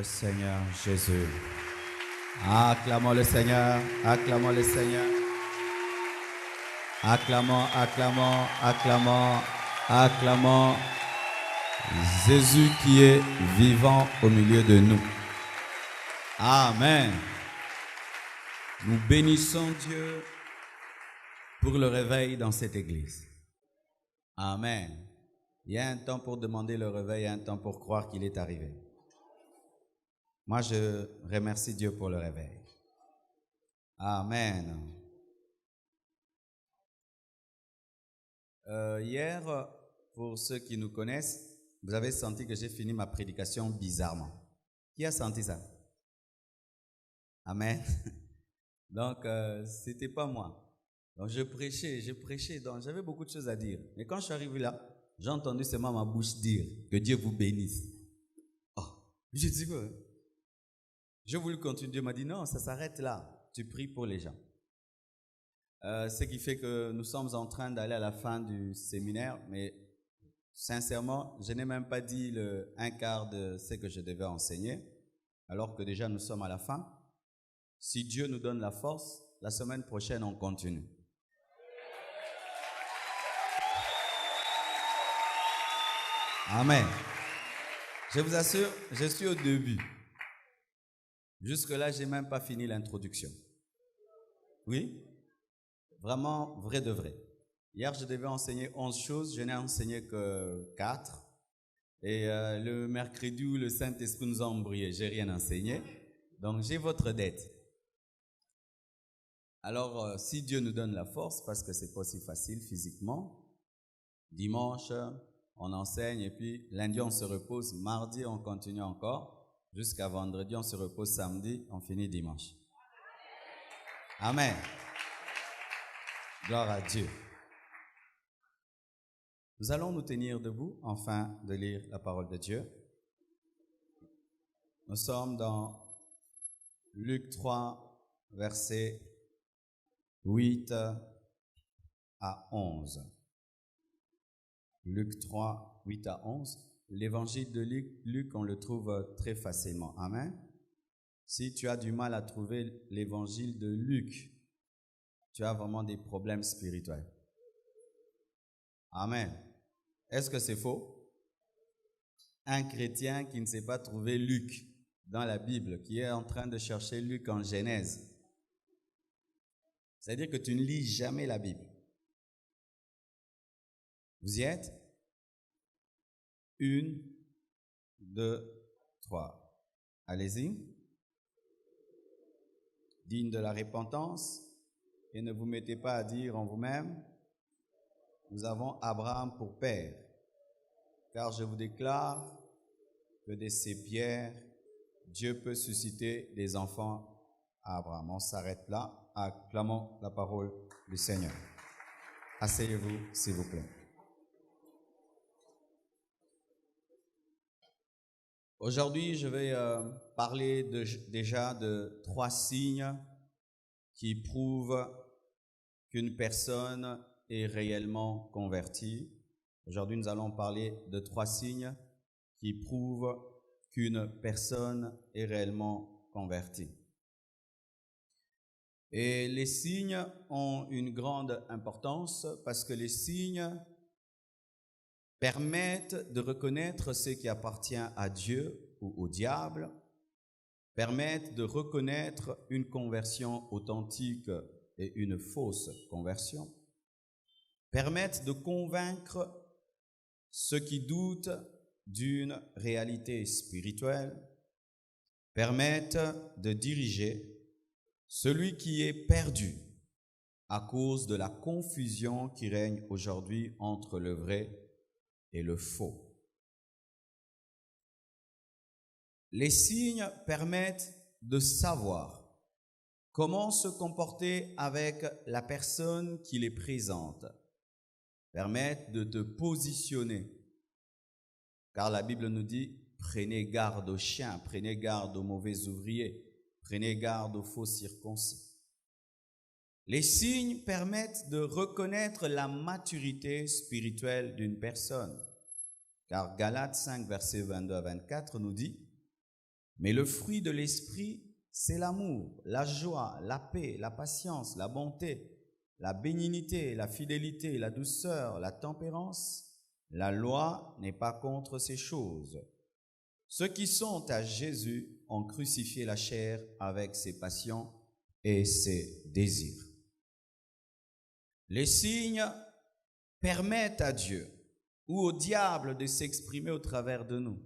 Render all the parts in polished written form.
Seigneur Jésus. Acclamons le Seigneur, acclamons le Seigneur. Acclamons, acclamons, acclamons, acclamons Jésus qui est vivant au milieu de nous. Amen. Nous bénissons Dieu pour le réveil dans cette église. Amen. Il y a un temps pour demander le réveil et un temps pour croire qu'il est arrivé. Moi, je remercie Dieu pour le réveil. Amen. Hier, pour ceux qui nous connaissent, vous avez senti que j'ai fini ma prédication bizarrement. Qui a senti ça? Amen. Donc, c'était pas moi. Donc, je prêchais, donc j'avais beaucoup de choses à dire. Mais quand je suis arrivé là, j'ai entendu seulement ma bouche dire que Dieu vous bénisse. Oh, je dis quoi? J'ai voulu continuer. Dieu m'a dit non, ça s'arrête là. Tu pries pour les gens. Ce qui fait que nous sommes en train d'aller à la fin du séminaire, mais sincèrement, je n'ai même pas dit un quart de ce que je devais enseigner, alors que déjà nous sommes à la fin. Si Dieu nous donne la force, la semaine prochaine, on continue. Amen. Je vous assure, je suis au début. Jusque-là, je n'ai même pas fini l'introduction. Oui? Vraiment, vrai de vrai. Hier, je devais enseigner 11 choses, je n'ai enseigné que 4. Et le mercredi où le Saint-Esprit nous a embrouillés, je n'ai rien enseigné. Donc, j'ai votre dette. Alors, si Dieu nous donne la force, parce que ce n'est pas aussi facile physiquement, dimanche, on enseigne et puis lundi, on se repose. Mardi, on continue encore. Jusqu'à vendredi, on se repose samedi, on finit dimanche. Amen. Gloire à Dieu. Nous allons nous tenir debout, afin de lire la parole de Dieu. Nous sommes dans Luc 3, versets 8 à 11. Luc 3, 8 à 11. L'évangile de Luc, on le trouve très facilement. Amen. Si tu as du mal à trouver l'évangile de Luc, tu as vraiment des problèmes spirituels. Amen. Est-ce que c'est faux? Un chrétien qui ne sait pas trouver Luc dans la Bible, qui est en train de chercher Luc en Genèse, c'est-à-dire que tu ne lis jamais la Bible. Vous y êtes? 1, 2, 3. Allez-y. Digne de la repentance, et ne vous mettez pas à dire en vous-même, nous avons Abraham pour père, car je vous déclare que de ces pierres, Dieu peut susciter des enfants à Abraham. On s'arrête là, acclamons la parole du Seigneur. Asseyez-vous, s'il vous plaît. Aujourd'hui, je vais parler déjà de 3 signes qui prouvent qu'une personne est réellement convertie. Aujourd'hui, nous allons parler de 3 signes qui prouvent qu'une personne est réellement convertie. Et les signes ont une grande importance parce que les signes permettent de reconnaître ce qui appartient à Dieu ou au diable, permettent de reconnaître une conversion authentique et une fausse conversion, permettent de convaincre ceux qui doutent d'une réalité spirituelle, permettent de diriger celui qui est perdu à cause de la confusion qui règne aujourd'hui entre le vrai et le faux. Les signes permettent de savoir comment se comporter avec la personne qui les présente, permettent de te positionner, car la Bible nous dit « Prenez garde aux chiens, prenez garde aux mauvais ouvriers, prenez garde aux faux circoncis ». Les signes permettent de reconnaître la maturité spirituelle d'une personne, car Galates 5, versets 22 à 24 nous dit Mais le fruit de l'esprit, c'est l'amour, la joie, la paix, la patience, la bonté, la bénignité, la fidélité, la douceur, la tempérance. La loi n'est pas contre ces choses. Ceux qui sont à Jésus ont crucifié la chair avec ses passions et ses désirs. Les signes permettent à Dieu ou au diable de s'exprimer au travers de nous.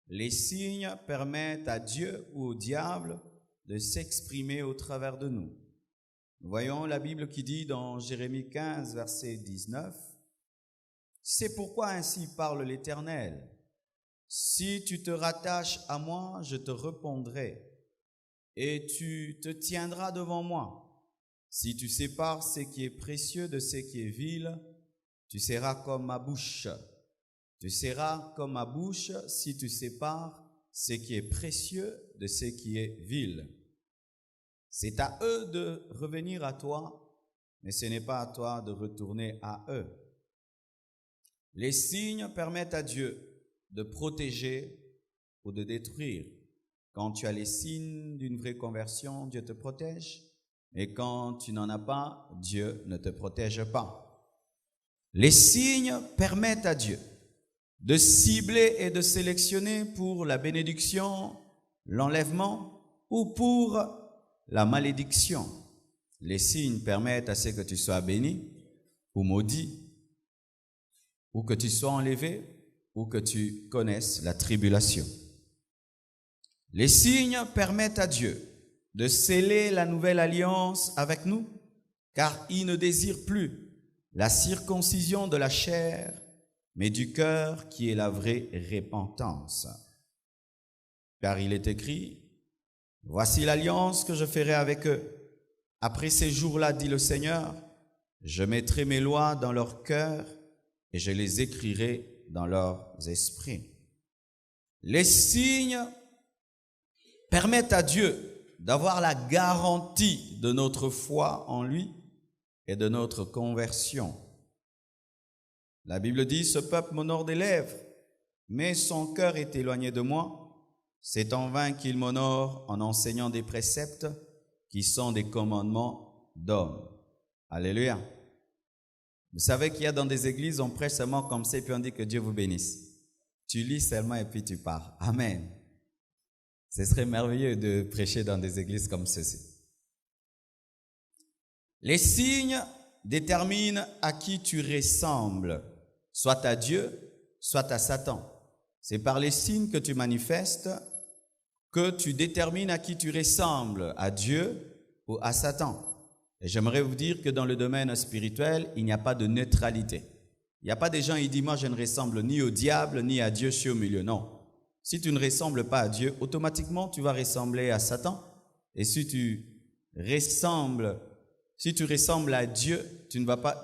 Les signes permettent à Dieu ou au diable de s'exprimer au travers de nous. Nous voyons la Bible qui dit dans Jérémie 15, verset 19, « C'est pourquoi ainsi parle l'Éternel. Si tu te rattaches à moi, je te répondrai, et tu te tiendras devant moi. Si tu sépares ce qui est précieux de ce qui est vil, tu seras comme ma bouche. Tu seras comme ma bouche si tu sépares ce qui est précieux de ce qui est vil. » C'est à eux de revenir à toi, mais ce n'est pas à toi de retourner à eux. Les signes permettent à Dieu de protéger ou de détruire. Quand tu as les signes d'une vraie conversion, Dieu te protège. Et quand tu n'en as pas, Dieu ne te protège pas. Les signes permettent à Dieu de cibler et de sélectionner pour la bénédiction, l'enlèvement ou pour la malédiction. Les signes permettent à ce que tu sois béni ou maudit, ou que tu sois enlevé, ou que tu connaisses la tribulation. Les signes permettent à Dieu de sceller la nouvelle alliance avec nous, car il ne désire plus la circoncision de la chair, mais du cœur qui est la vraie repentance. Car il est écrit, « Voici l'alliance que je ferai avec eux. Après ces jours-là, dit le Seigneur, je mettrai mes lois dans leur cœur et je les écrirai dans leurs esprits. » Les signes permettent à Dieu d'avoir la garantie de notre foi en lui et de notre conversion. La Bible dit, « Ce peuple m'honore des lèvres, mais son cœur est éloigné de moi. C'est en vain qu'il m'honore en enseignant des préceptes qui sont des commandements d'hommes. » Alléluia. Vous savez qu'il y a dans des églises, on prêche seulement comme ça et puis on dit que Dieu vous bénisse. Tu lis seulement et puis tu pars. Amen. Ce serait merveilleux de prêcher dans des églises comme ceci. Les signes déterminent à qui tu ressembles, soit à Dieu, soit à Satan. C'est par les signes que tu manifestes que tu détermines à qui tu ressembles, à Dieu ou à Satan. Et j'aimerais vous dire que dans le domaine spirituel, il n'y a pas de neutralité. Il n'y a pas des gens qui disent « Moi, je ne ressemble ni au diable, ni à Dieu, je suis au milieu. » Non. Si tu ne ressembles pas à Dieu, automatiquement, tu vas ressembler à Satan. Et si tu ressembles à Dieu,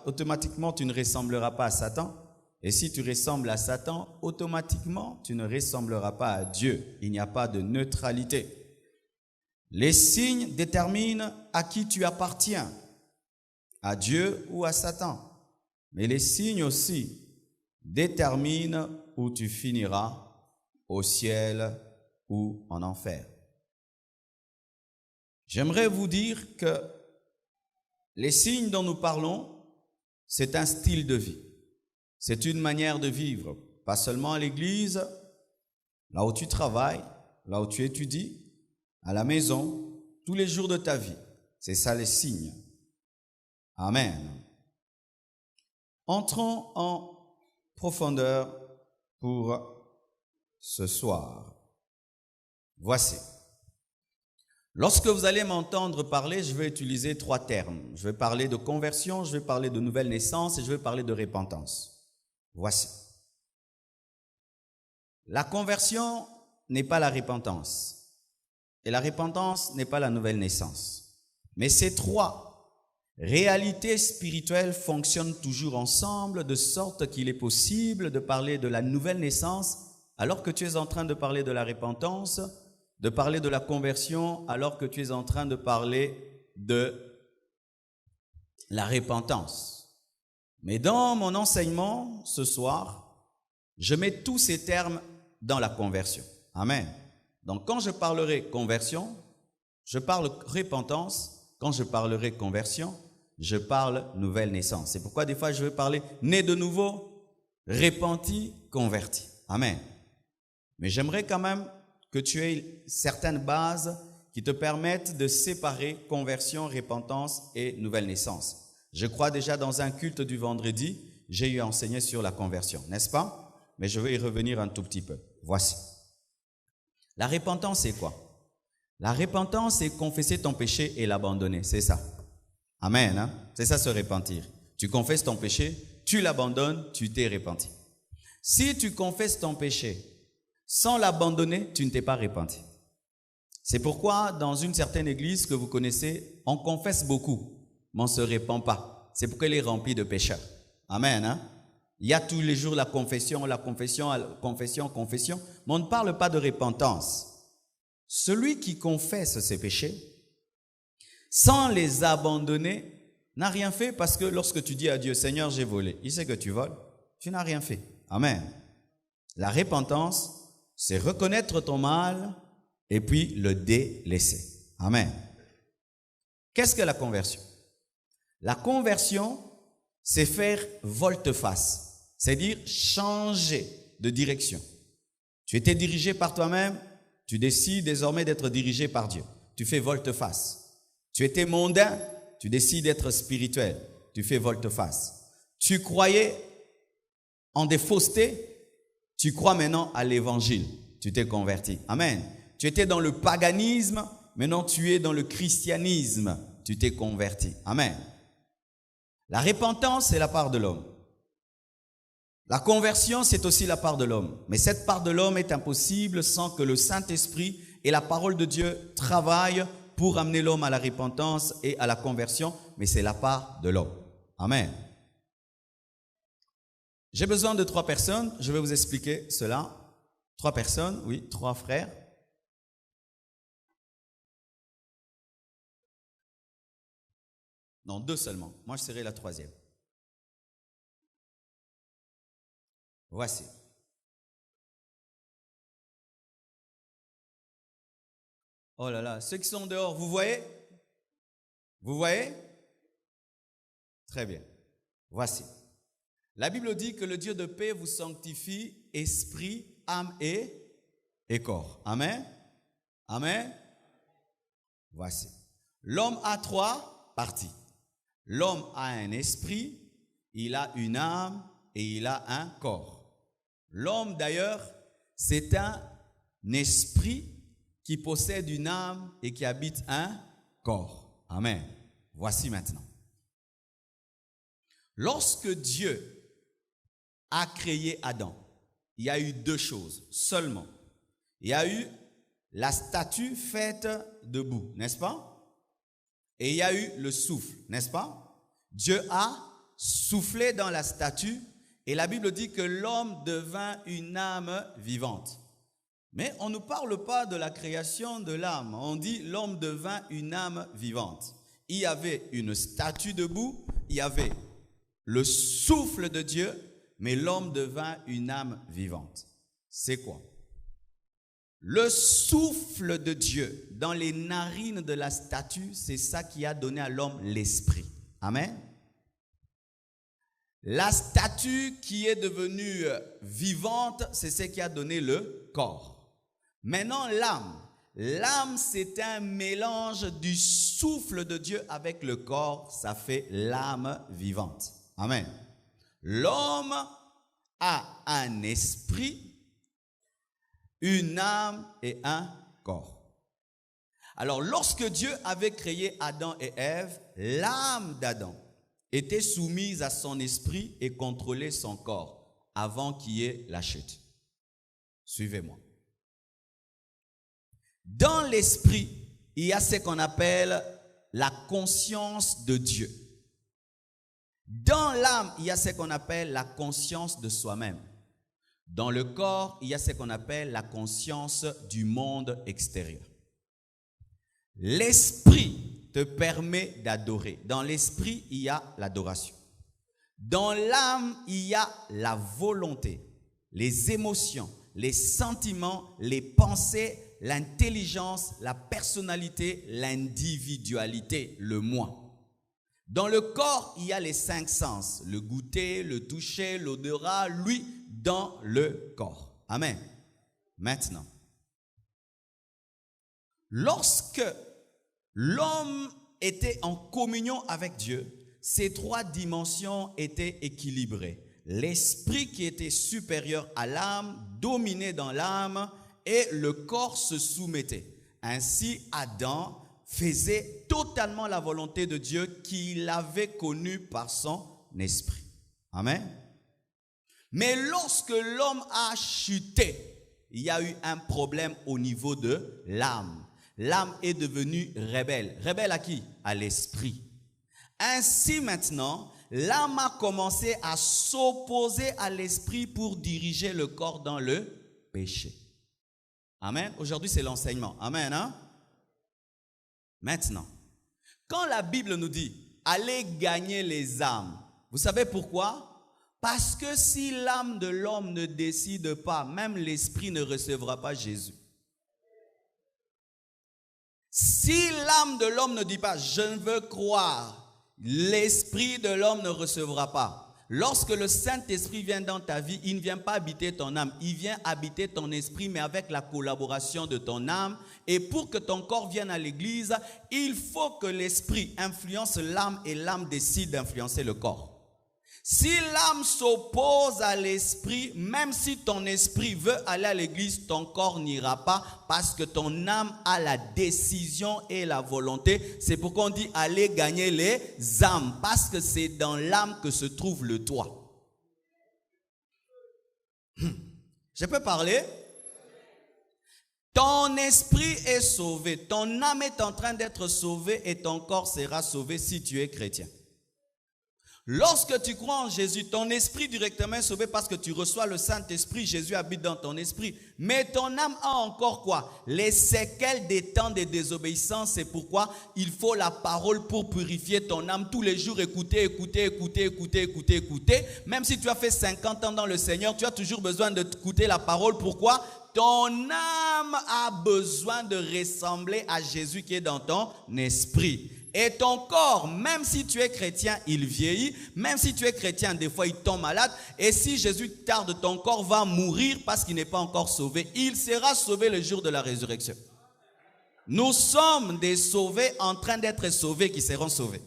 automatiquement, tu ne ressembleras pas à Satan. Et si tu ressembles à Satan, automatiquement, tu ne ressembleras pas à Dieu. Il n'y a pas de neutralité. Les signes déterminent à qui tu appartiens, à Dieu ou à Satan. Mais les signes aussi déterminent où tu finiras, au ciel ou en enfer. J'aimerais vous dire que les signes dont nous parlons, c'est un style de vie. C'est une manière de vivre, pas seulement à l'église, là où tu travailles, là où tu étudies, à la maison, tous les jours de ta vie. C'est ça les signes. Amen. Entrons en profondeur pour ce soir. Voici. Lorsque vous allez m'entendre parler, je vais utiliser 3 termes. Je vais parler de conversion, je vais parler de nouvelle naissance et je vais parler de repentance. Voici. La conversion n'est pas la repentance. Et la repentance n'est pas la nouvelle naissance. Mais ces 3 réalités spirituelles fonctionnent toujours ensemble, de sorte qu'il est possible de parler de la nouvelle naissance alors que tu es en train de parler de la repentance, de parler de la conversion alors que tu es en train de parler de la repentance. Mais dans mon enseignement ce soir, je mets tous ces termes dans la conversion. Amen. Donc quand je parlerai conversion, je parle repentance. Quand je parlerai conversion, je parle nouvelle naissance. C'est pourquoi des fois je vais parler né de nouveau, repenti, converti. Amen. Mais j'aimerais quand même que tu aies certaines bases qui te permettent de séparer conversion, repentance et nouvelle naissance. Je crois déjà dans un culte du vendredi, j'ai eu enseigné sur la conversion, n'est-ce pas? Mais je vais y revenir un tout petit peu. Voici. La repentance, c'est quoi? La repentance, c'est confesser ton péché et l'abandonner, c'est ça. Amen, hein? C'est ça se repentir. Tu confesses ton péché, tu l'abandonnes, tu t'es repenti. Si tu confesses ton péché sans l'abandonner, tu ne t'es pas repenti. C'est pourquoi dans une certaine église que vous connaissez, on confesse beaucoup, mais on ne se répand pas. C'est pourquoi elle est remplie de pécheurs. Amen, hein? Il y a tous les jours la confession, mais on ne parle pas de repentance. Celui qui confesse ses péchés, sans les abandonner, n'a rien fait parce que lorsque tu dis à Dieu, Seigneur, j'ai volé, il sait que tu voles, tu n'as rien fait. Amen. La repentance, c'est reconnaître ton mal et puis le délaisser. Amen. Qu'est-ce que la conversion? La conversion, c'est faire volte-face, c'est-à-dire changer de direction. Tu étais dirigé par toi-même, tu décides désormais d'être dirigé par Dieu. Tu fais volte-face. Tu étais mondain, tu décides d'être spirituel. Tu fais volte-face. Tu croyais en des faussetés, tu crois maintenant à l'évangile. Tu t'es converti. Amen. Tu étais dans le paganisme, maintenant tu es dans le christianisme. Tu t'es converti. Amen. La repentance, c'est la part de l'homme. La conversion, c'est aussi la part de l'homme. Mais cette part de l'homme est impossible sans que le Saint-Esprit et la parole de Dieu travaillent pour amener l'homme à la repentance et à la conversion. Mais c'est la part de l'homme. Amen. J'ai besoin de 3 personnes. Je vais vous expliquer cela. 3 personnes, oui, 3 frères. Non, 2 seulement. Moi, je serai la 3e. Voici. Oh là là, ceux qui sont dehors, vous voyez? Vous voyez? Très bien. Voici. La Bible dit que le Dieu de paix vous sanctifie, esprit, âme et corps. Amen? Amen? Voici. L'homme a 3 parties. L'homme a un esprit, il a une âme et il a un corps. L'homme d'ailleurs, c'est un esprit qui possède une âme et qui habite un corps. Amen. Voici maintenant. Lorsque Dieu a créé Adam, il y a eu 2 choses seulement. Il y a eu la statue faite de boue, n'est-ce pas? Et il y a eu le souffle, n'est-ce pas? Dieu a soufflé dans la statue et la Bible dit que l'homme devint une âme vivante. Mais on ne parle pas de la création de l'âme. On dit l'homme devint une âme vivante. Il y avait une statue de boue, il y avait le souffle de Dieu, mais l'homme devint une âme vivante. C'est quoi? Le souffle de Dieu dans les narines de la statue, c'est ça qui a donné à l'homme l'esprit. Amen. La statue qui est devenue vivante, c'est ce qui a donné le corps. Maintenant, l'âme. L'âme, c'est un mélange du souffle de Dieu avec le corps. Ça fait l'âme vivante. Amen. L'homme a un esprit, une âme et un corps. Alors, lorsque Dieu avait créé Adam et Ève, l'âme d'Adam était soumise à son esprit et contrôlait son corps avant qu'il y ait la chute. Suivez-moi. Dans l'esprit, il y a ce qu'on appelle la conscience de Dieu. Dans l'âme, il y a ce qu'on appelle la conscience de soi-même. Dans le corps, il y a ce qu'on appelle la conscience du monde extérieur. L'esprit te permet d'adorer. Dans l'esprit, il y a l'adoration. Dans l'âme, il y a la volonté, les émotions, les sentiments, les pensées, l'intelligence, la personnalité, l'individualité, le moi. Dans le corps, il y a les 5 sens, le goûter, le toucher, l'odorat, lui, dans le corps. Amen. Maintenant, lorsque l'homme était en communion avec Dieu, ces 3 dimensions étaient équilibrées. L'esprit qui était supérieur à l'âme dominait dans l'âme et le corps se soumettait. Ainsi, Adam faisait totalement la volonté de Dieu qu'il avait connue par son esprit. Amen. Mais lorsque l'homme a chuté, il y a eu un problème au niveau de l'âme. L'âme est devenue rebelle. Rebelle à qui? À l'esprit. Ainsi maintenant, l'âme a commencé à s'opposer à l'esprit pour diriger le corps dans le péché. Amen. Aujourd'hui, c'est l'enseignement. Amen. Hein? Maintenant, quand la Bible nous dit « allez gagner les âmes », vous savez pourquoi? Parce que si l'âme de l'homme ne décide pas, même l'esprit ne recevra pas Jésus. Si l'âme de l'homme ne dit pas « je ne veux croire », l'esprit de l'homme ne recevra pas. Lorsque le Saint-Esprit vient dans ta vie, il ne vient pas habiter ton âme, il vient habiter ton esprit, mais avec la collaboration de ton âme. Et pour que ton corps vienne à l'église, il faut que l'esprit influence l'âme et l'âme décide d'influencer le corps. Si l'âme s'oppose à l'esprit, même si ton esprit veut aller à l'église, ton corps n'ira pas parce que ton âme a la décision et la volonté. C'est pourquoi on dit aller gagner les âmes, parce que c'est dans l'âme que se trouve le toit. Je peux parler? Ton esprit est sauvé, ton âme est en train d'être sauvée et ton corps sera sauvé si tu es chrétien. Lorsque tu crois en Jésus, ton esprit directement est sauvé parce que tu reçois le Saint-Esprit, Jésus habite dans ton esprit. Mais ton âme a encore quoi? Les séquelles des temps de désobéissance. C'est pourquoi il faut la parole pour purifier ton âme. Tous les jours, écouter. Même si tu as fait 50 ans dans le Seigneur, tu as toujours besoin d'écouter la parole. Pourquoi? Ton âme a besoin de ressembler à Jésus qui est dans ton esprit. Et ton corps, même si tu es chrétien, il vieillit. Même si tu es chrétien, des fois, il tombe malade. Et si Jésus tarde, ton corps va mourir parce qu'il n'est pas encore sauvé. Il sera sauvé le jour de la résurrection. Nous sommes des sauvés en train d'être sauvés qui seront sauvés.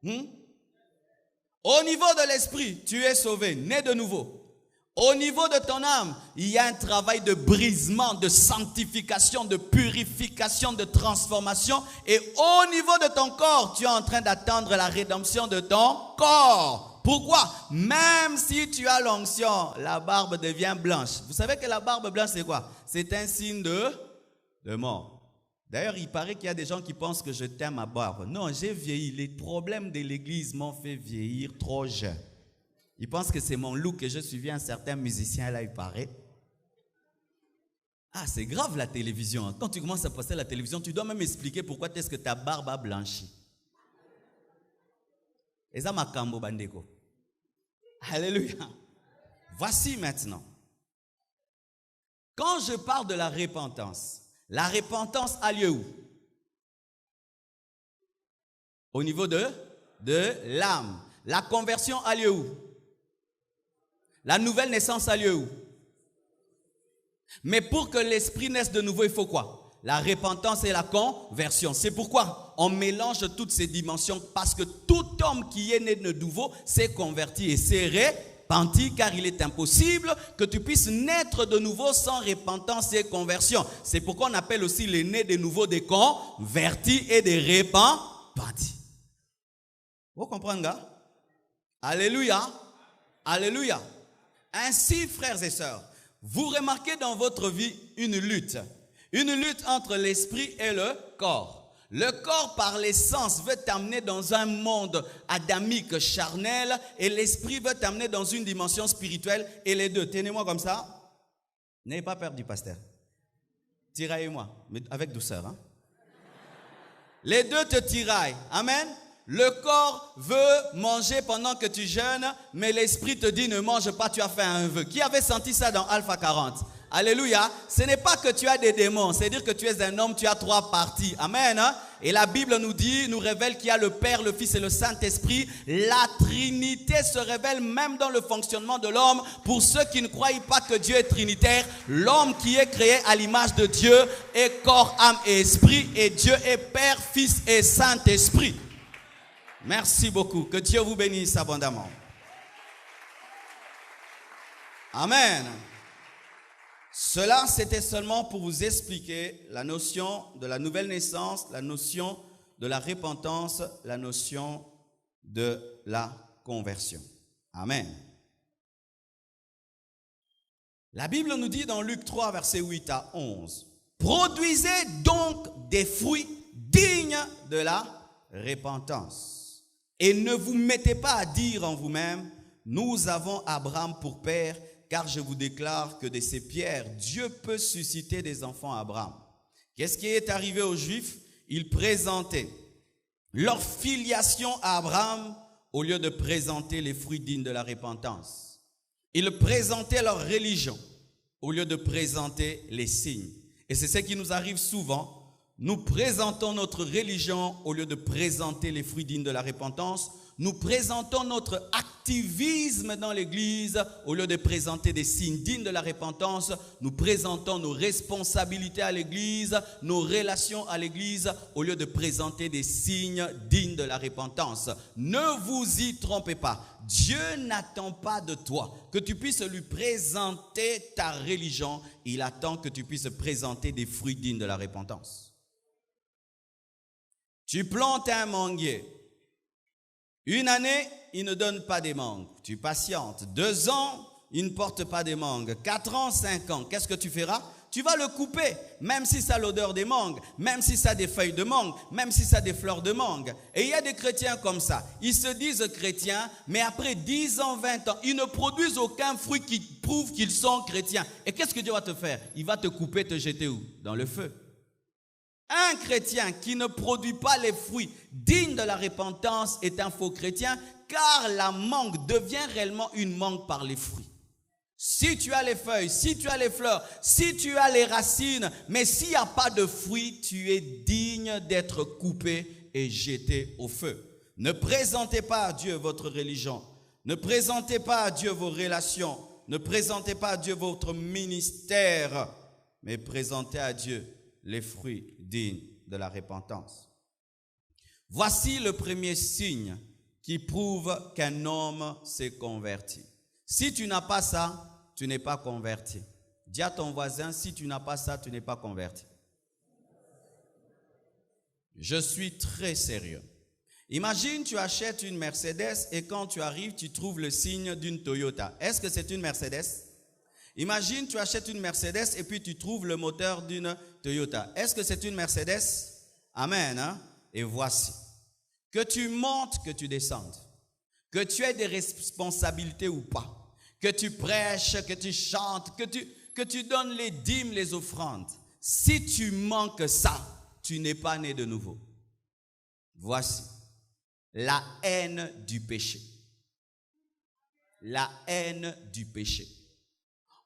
Au niveau de l'esprit, tu es sauvé, né de nouveau. Au niveau de ton âme, il y a un travail de brisement, de sanctification, de purification, de transformation. Et au niveau de ton corps, tu es en train d'attendre la rédemption de ton corps. Pourquoi? Même si tu as l'onction, la barbe devient blanche. Vous savez que la barbe blanche, c'est quoi? C'est un signe de mort. D'ailleurs, il paraît qu'il y a des gens qui pensent que je t'aime ma barbe. Non, j'ai vieilli. Les problèmes de l'église m'ont fait vieillir trop jeune. Ils pensent que c'est mon look, que je suivis un certain musicien, là, il paraît. Ah, c'est grave la télévision. Quand tu commences à passer la télévision, tu dois même expliquer pourquoi est-ce que ta barbe a blanchi. Et ça m'a cambo bandeko. Alléluia. Voici maintenant. Quand je parle de la repentance a lieu où? Au niveau de l'âme. La conversion a lieu où? La nouvelle naissance a lieu où? Mais pour que l'esprit naisse de nouveau, il faut quoi? La repentance et la conversion. C'est pourquoi on mélange toutes ces dimensions, parce que tout homme qui est né de nouveau s'est converti et s'est repenti, car il est impossible que tu puisses naître de nouveau sans repentance et conversion. C'est pourquoi on appelle aussi les nés de nouveau des convertis et des repentis. Vous comprenez, gars? Alléluia. Alléluia. Ainsi, frères et sœurs, vous remarquez dans votre vie une lutte entre l'esprit et le corps. Le corps, par l'essence, veut t'amener dans un monde adamique, charnel, et l'esprit veut t'amener dans une dimension spirituelle, et les deux. Tenez-moi comme ça. N'ayez pas peur du pasteur. Tiraillez-moi, mais avec douceur. Hein? Les deux te tiraillent. Amen. Le corps veut manger pendant que tu jeûnes, mais l'esprit te dit ne mange pas, tu as fait un vœu. Qui avait senti ça dans Alpha 40? Alléluia. Ce n'est pas que tu as des démons, c'est-à-dire que tu es un homme, tu as 3 parties. Amen. Et la Bible nous révèle qu'il y a le Père, le Fils et le Saint-Esprit. La Trinité se révèle même dans le fonctionnement de l'homme. Pour ceux qui ne croient pas que Dieu est trinitaire, l'homme qui est créé à l'image de Dieu est corps, âme et esprit. Et Dieu est Père, Fils et Saint-Esprit. Merci beaucoup. Que Dieu vous bénisse abondamment. Amen. Cela, c'était seulement pour vous expliquer la notion de la nouvelle naissance, la notion de la repentance, la notion de la conversion. Amen. La Bible nous dit dans Luc 3, versets 8 à 11, « Produisez donc des fruits dignes de la repentance. Et ne vous mettez pas à dire en vous-même, nous avons Abraham pour père, car je vous déclare que de ces pierres, Dieu peut susciter des enfants à Abraham. » Qu'est-ce qui est arrivé aux Juifs? Ils présentaient leur filiation à Abraham au lieu de présenter les fruits dignes de la repentance. Ils présentaient leur religion au lieu de présenter les signes. Et c'est ce qui nous arrive souvent. Nous présentons notre religion au lieu de présenter les fruits dignes de la repentance. Nous présentons notre activisme dans l'Église au lieu de présenter des signes dignes de la repentance. Nous présentons nos responsabilités à l'Église, nos relations à l'Église au lieu de présenter des signes dignes de la repentance. Ne vous y trompez pas. Dieu n'attend pas de toi que tu puisses lui présenter ta religion. Il attend que tu puisses présenter des fruits dignes de la repentance. Tu plantes un manguier. Une année, il ne donne pas des mangues. Tu patientes. 2 ans, il ne porte pas des mangues. 4 ans, 5 ans. Qu'est-ce que tu feras? Tu vas le couper, même si ça a l'odeur des mangues, même si ça a des feuilles de mangue, même si ça a des fleurs de mangue. Et il y a des chrétiens comme ça. Ils se disent chrétiens, mais après 10 ans, 20 ans, ils ne produisent aucun fruit qui prouve qu'ils sont chrétiens. Et qu'est-ce que Dieu va te faire? Il va te couper, te jeter où? Dans le feu. Un chrétien qui ne produit pas les fruits dignes de la repentance est un faux chrétien, car la mangue devient réellement une mangue par les fruits. Si tu as les feuilles, si tu as les fleurs, si tu as les racines, mais s'il n'y a pas de fruits, tu es digne d'être coupé et jeté au feu. Ne présentez pas à Dieu votre religion, ne présentez pas à Dieu vos relations, ne présentez pas à Dieu votre ministère, mais présentez à Dieu les fruits dignes de la repentance. Voici le premier signe qui prouve qu'un homme s'est converti. Si tu n'as pas ça, tu n'es pas converti. Dis à ton voisin, si tu n'as pas ça, tu n'es pas converti. Je suis très sérieux. Imagine, tu achètes une Mercedes et quand tu arrives, tu trouves le signe d'une Toyota. Est-ce que c'est une Mercedes? Imagine, tu achètes une Mercedes et puis tu trouves le moteur d'une Toyota. Est-ce que c'est une Mercedes? Amen. Hein? Et voici. Que tu montes, que tu descendes. Que tu aies des responsabilités ou pas. Que tu prêches, que tu chantes, que tu donnes les dîmes, les offrandes. Si tu manques ça, tu n'es pas né de nouveau. Voici. La haine du péché. La haine du péché.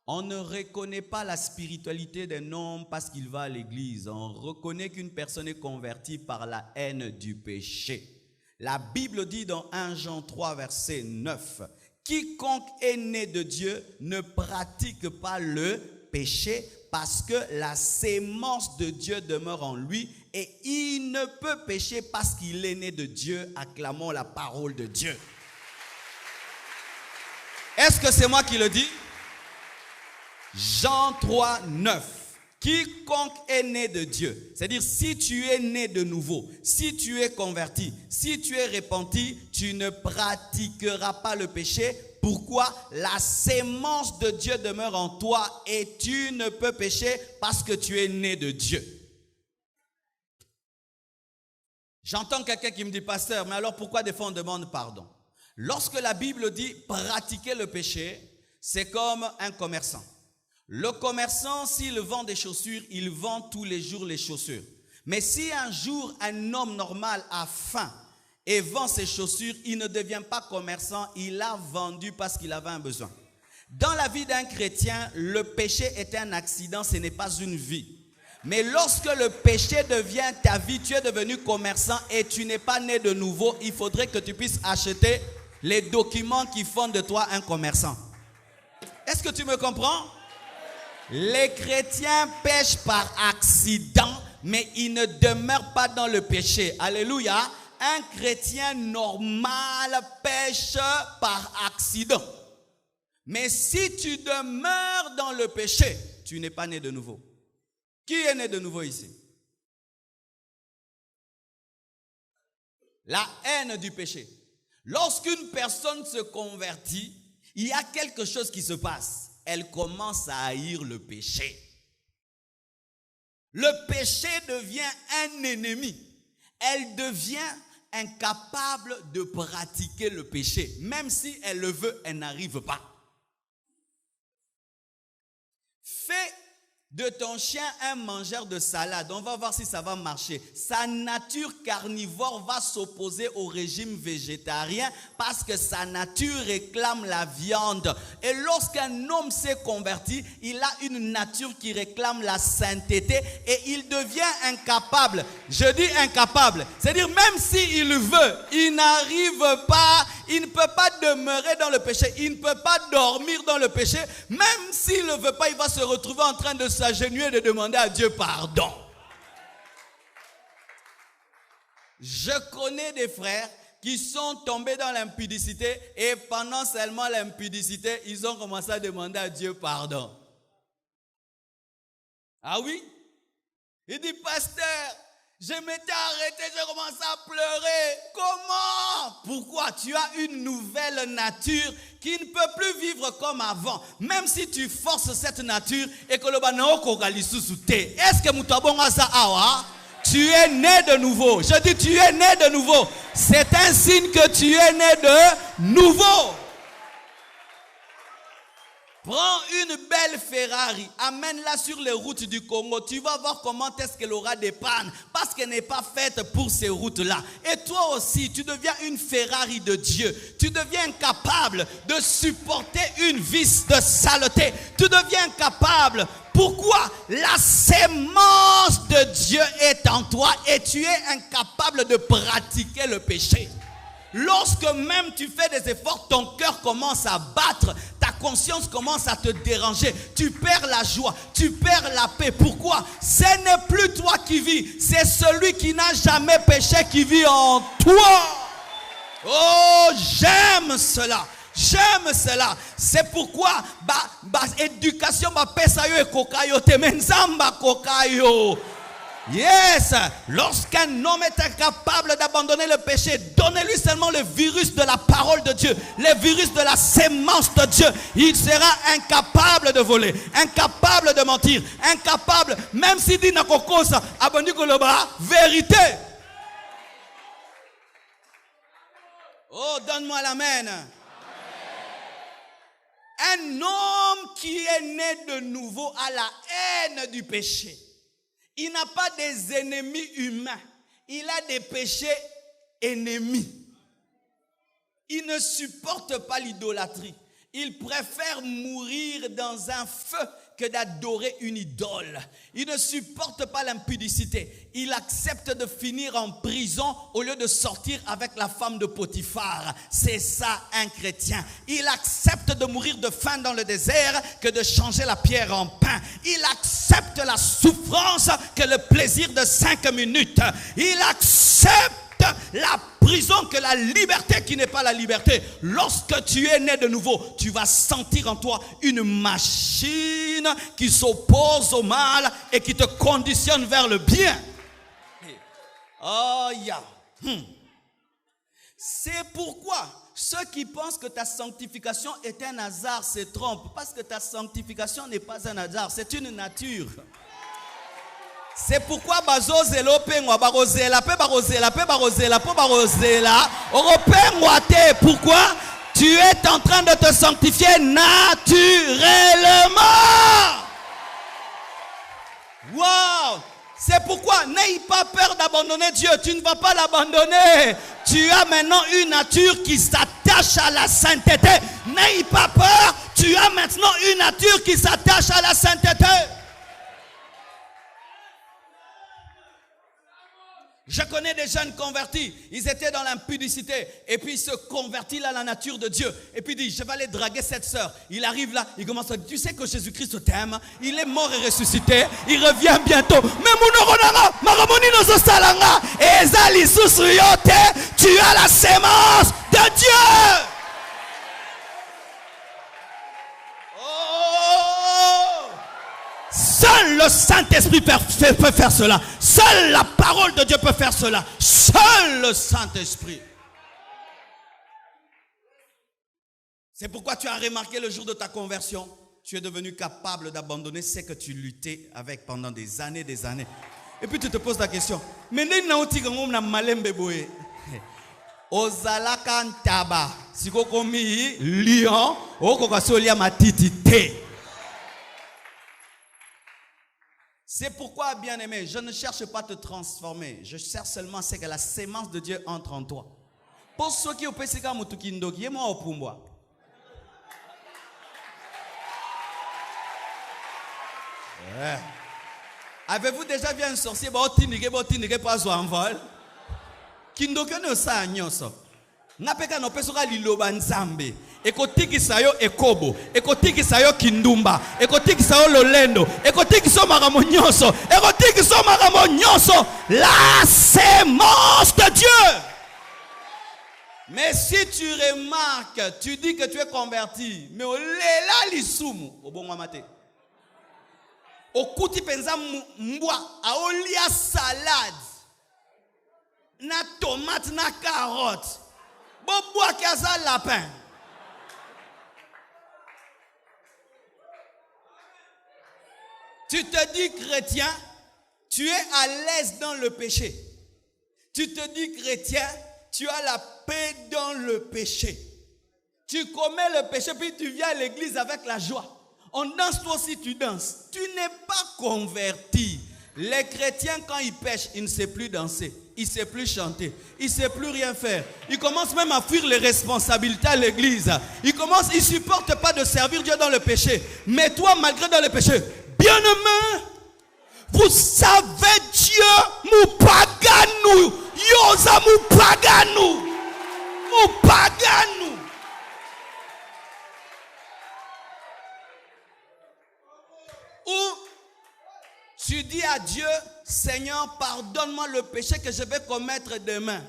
On ne reconnaît pas la spiritualité d'un homme parce qu'il va à l'église. On reconnaît qu'une personne est convertie par la haine du péché. La Bible dit dans 1 Jean 3, verset 9, « Quiconque est né de Dieu ne pratique pas le péché parce que la sémence de Dieu demeure en lui et il ne peut pécher parce qu'il est né de Dieu. » Acclamons la parole de Dieu. Est-ce que c'est moi qui le dis? Jean 3, 9. Quiconque est né de Dieu, c'est-à-dire si tu es né de nouveau, si tu es converti, si tu es repenti, tu ne pratiqueras pas le péché. Pourquoi? La sémence de Dieu demeure en toi et tu ne peux pécher parce que tu es né de Dieu. J'entends quelqu'un qui me dit, pasteur, mais alors pourquoi des fois on demande pardon? Lorsque la Bible dit pratiquer le péché, c'est comme un commerçant. Le commerçant, s'il vend des chaussures, il vend tous les jours les chaussures. Mais si un jour un homme normal a faim et vend ses chaussures, il ne devient pas commerçant, il a vendu parce qu'il avait un besoin. Dans la vie d'un chrétien, le péché est un accident, ce n'est pas une vie. Mais lorsque le péché devient ta vie, tu es devenu commerçant et tu n'es pas né de nouveau, il faudrait que tu puisses acheter les documents qui font de toi un commerçant. Est-ce que tu me comprends? Les chrétiens pêchent par accident, mais ils ne demeurent pas dans le péché. Alléluia. Un chrétien normal pêche par accident. Mais si tu demeures dans le péché, tu n'es pas né de nouveau. Qui est né de nouveau ici? La haine du péché. Lorsqu'une personne se convertit, il y a quelque chose qui se passe. Elle commence à haïr le péché. Le péché devient un ennemi. Elle devient incapable de pratiquer le péché. Même si elle le veut, elle n'arrive pas. Fais de ton chien un mangeur de salade. On va voir si ça va marcher. Sa nature carnivore va s'opposer au régime végétarien parce que sa nature réclame la viande. Et lorsqu'un homme s'est converti, il a une nature qui réclame la sainteté et il devient incapable. Je dis incapable. C'est-à-dire même s'il veut, il n'arrive pas, il ne peut pas demeurer dans le péché. Il ne peut pas dormir dans le péché. Même s'il ne veut pas, il va se retrouver en train de s'agenouiller et de demander à Dieu pardon. Je connais des frères qui sont tombés dans l'impudicité et pendant seulement l'impudicité, ils ont commencé à demander à Dieu pardon. Ah oui? Il dit, pasteur, je m'étais arrêté, j'ai commencé à pleurer. Comment? Pourquoi? Tu as une nouvelle nature qui ne peut plus vivre comme avant. Même si tu forces cette nature et que le banao kogali susute. Est-ce que mutabonga sa awa? Tu es né de nouveau. Je dis tu es né de nouveau. C'est un signe que tu es né de nouveau. Prends une belle Ferrari, amène-la sur les routes du Congo. Tu vas voir comment est-ce qu'elle aura des pannes. Parce qu'elle n'est pas faite pour ces routes-là. Et toi aussi, tu deviens une Ferrari de Dieu. Tu deviens incapable de supporter une vie de saleté. Tu deviens incapable. Pourquoi? La sémence de Dieu est en toi et tu es incapable de pratiquer le péché. Lorsque même tu fais des efforts, ton cœur commence à battre, ta conscience commence à te déranger, tu perds la joie, tu perds la paix. Pourquoi? Ce n'est plus toi qui vis, c'est celui qui n'a jamais péché qui vit en toi. Oh, j'aime cela. J'aime cela. C'est pourquoi éducation pesa yo ekokayo te menzamba kokayo. Yes, lorsqu'un homme est incapable d'abandonner le péché, donnez-lui seulement le virus de la parole de Dieu, le virus de la sémence de Dieu. Il sera incapable de voler, incapable de mentir, incapable, même s'il dit nakokosa, abandi koloba, vérité. Oh, donne-moi l'amen. Un homme qui est né de nouveau a la haine du péché. Il n'a pas des ennemis humains. Il a des péchés ennemis. Il ne supporte pas l'idolâtrie. Il préfère mourir dans un feu que d'adorer une idole. Il ne supporte pas l'impudicité. Il accepte de finir en prison au lieu de sortir avec la femme de Potiphar. C'est ça un chrétien. Il accepte de mourir de faim dans le désert que de changer la pierre en pain. Il accepte la souffrance que le plaisir de 5 minutes. Il accepte la prison que la liberté qui n'est pas la liberté. Lorsque tu es né de nouveau, tu vas sentir en toi une machine qui s'oppose au mal et qui te conditionne vers le bien. Oh yeah. C'est pourquoi ceux qui pensent que ta sanctification est un hasard se trompent, parce que ta sanctification n'est pas un hasard, c'est une nature. C'est pourquoi bazozela pengwa barozela pe barozela pe barozela po barozela oropengwa te. Pourquoi? Tu es en train de te sanctifier naturellement. Wow! C'est pourquoi n'aie pas peur d'abandonner Dieu. Tu ne vas pas l'abandonner. Tu as maintenant une nature qui s'attache à la sainteté. N'aie pas peur. Tu as maintenant maintenant une nature qui s'attache à la sainteté. Je connais des jeunes convertis, ils étaient dans l'impudicité et puis ils se convertissent à la nature de Dieu. Et puis il dit, je vais aller draguer cette sœur. Il arrive là, il commence à dire, tu sais que Jésus-Christ t'aime, il est mort et ressuscité, il revient bientôt. Mais tu as la sémence de Dieu. Seul le Saint-Esprit peut faire cela. Seule la parole de Dieu peut faire cela. Seul le Saint-Esprit. C'est pourquoi tu as remarqué le jour de ta conversion, tu es devenu capable d'abandonner ce que tu luttais avec pendant des années, des années. Et puis tu te poses la question, mais Ozalaka ntaba, siko komi lion, okokasolia matitite. C'est pourquoi, bien-aimé, je ne cherche pas à te transformer. Je cherche seulement c'est que la sémence de Dieu entre en toi. Pour ceux qui ont pensé que mutukindoki, yemo opumwa. Avez-vous déjà vu un sorcier botinike pas en vol? Kindoki ne sa nyoso. Napeka no pesoka liloba nzambe. Ekotiki sayo ekobo, ekotiki sayo kindumba, ekotiki sayo lolendo, ekotiki so maramonyoso, ekotiki so maramonyoso, la sémence de Dieu. Mais si tu remarques, tu dis que tu es converti, mais olela lisumu, obongo mate. Okuti penza mbwa, aolia salade, na tomate, na carotte, boboa kaza lapin. Tu te dis chrétien, tu es à l'aise dans le péché. Tu te dis chrétien, tu as la paix dans le péché. Tu commets le péché, puis tu viens à l'église avec la joie. On danse, toi aussi tu danses. Tu n'es pas converti. Les chrétiens, quand ils pêchent, ils ne savent plus danser. Ils ne savent plus chanter. Ils ne savent plus rien faire. Ils commencent même à fuir les responsabilités à l'église. Ils ne supportent pas de servir Dieu dans le péché. Mais toi, malgré dans le péché, bien-aimé, vous savez Dieu, Moupaganou, Yosa Moupaganou, Moupaganou. Ou tu dis à Dieu, Seigneur, pardonne-moi le péché que je vais commettre demain.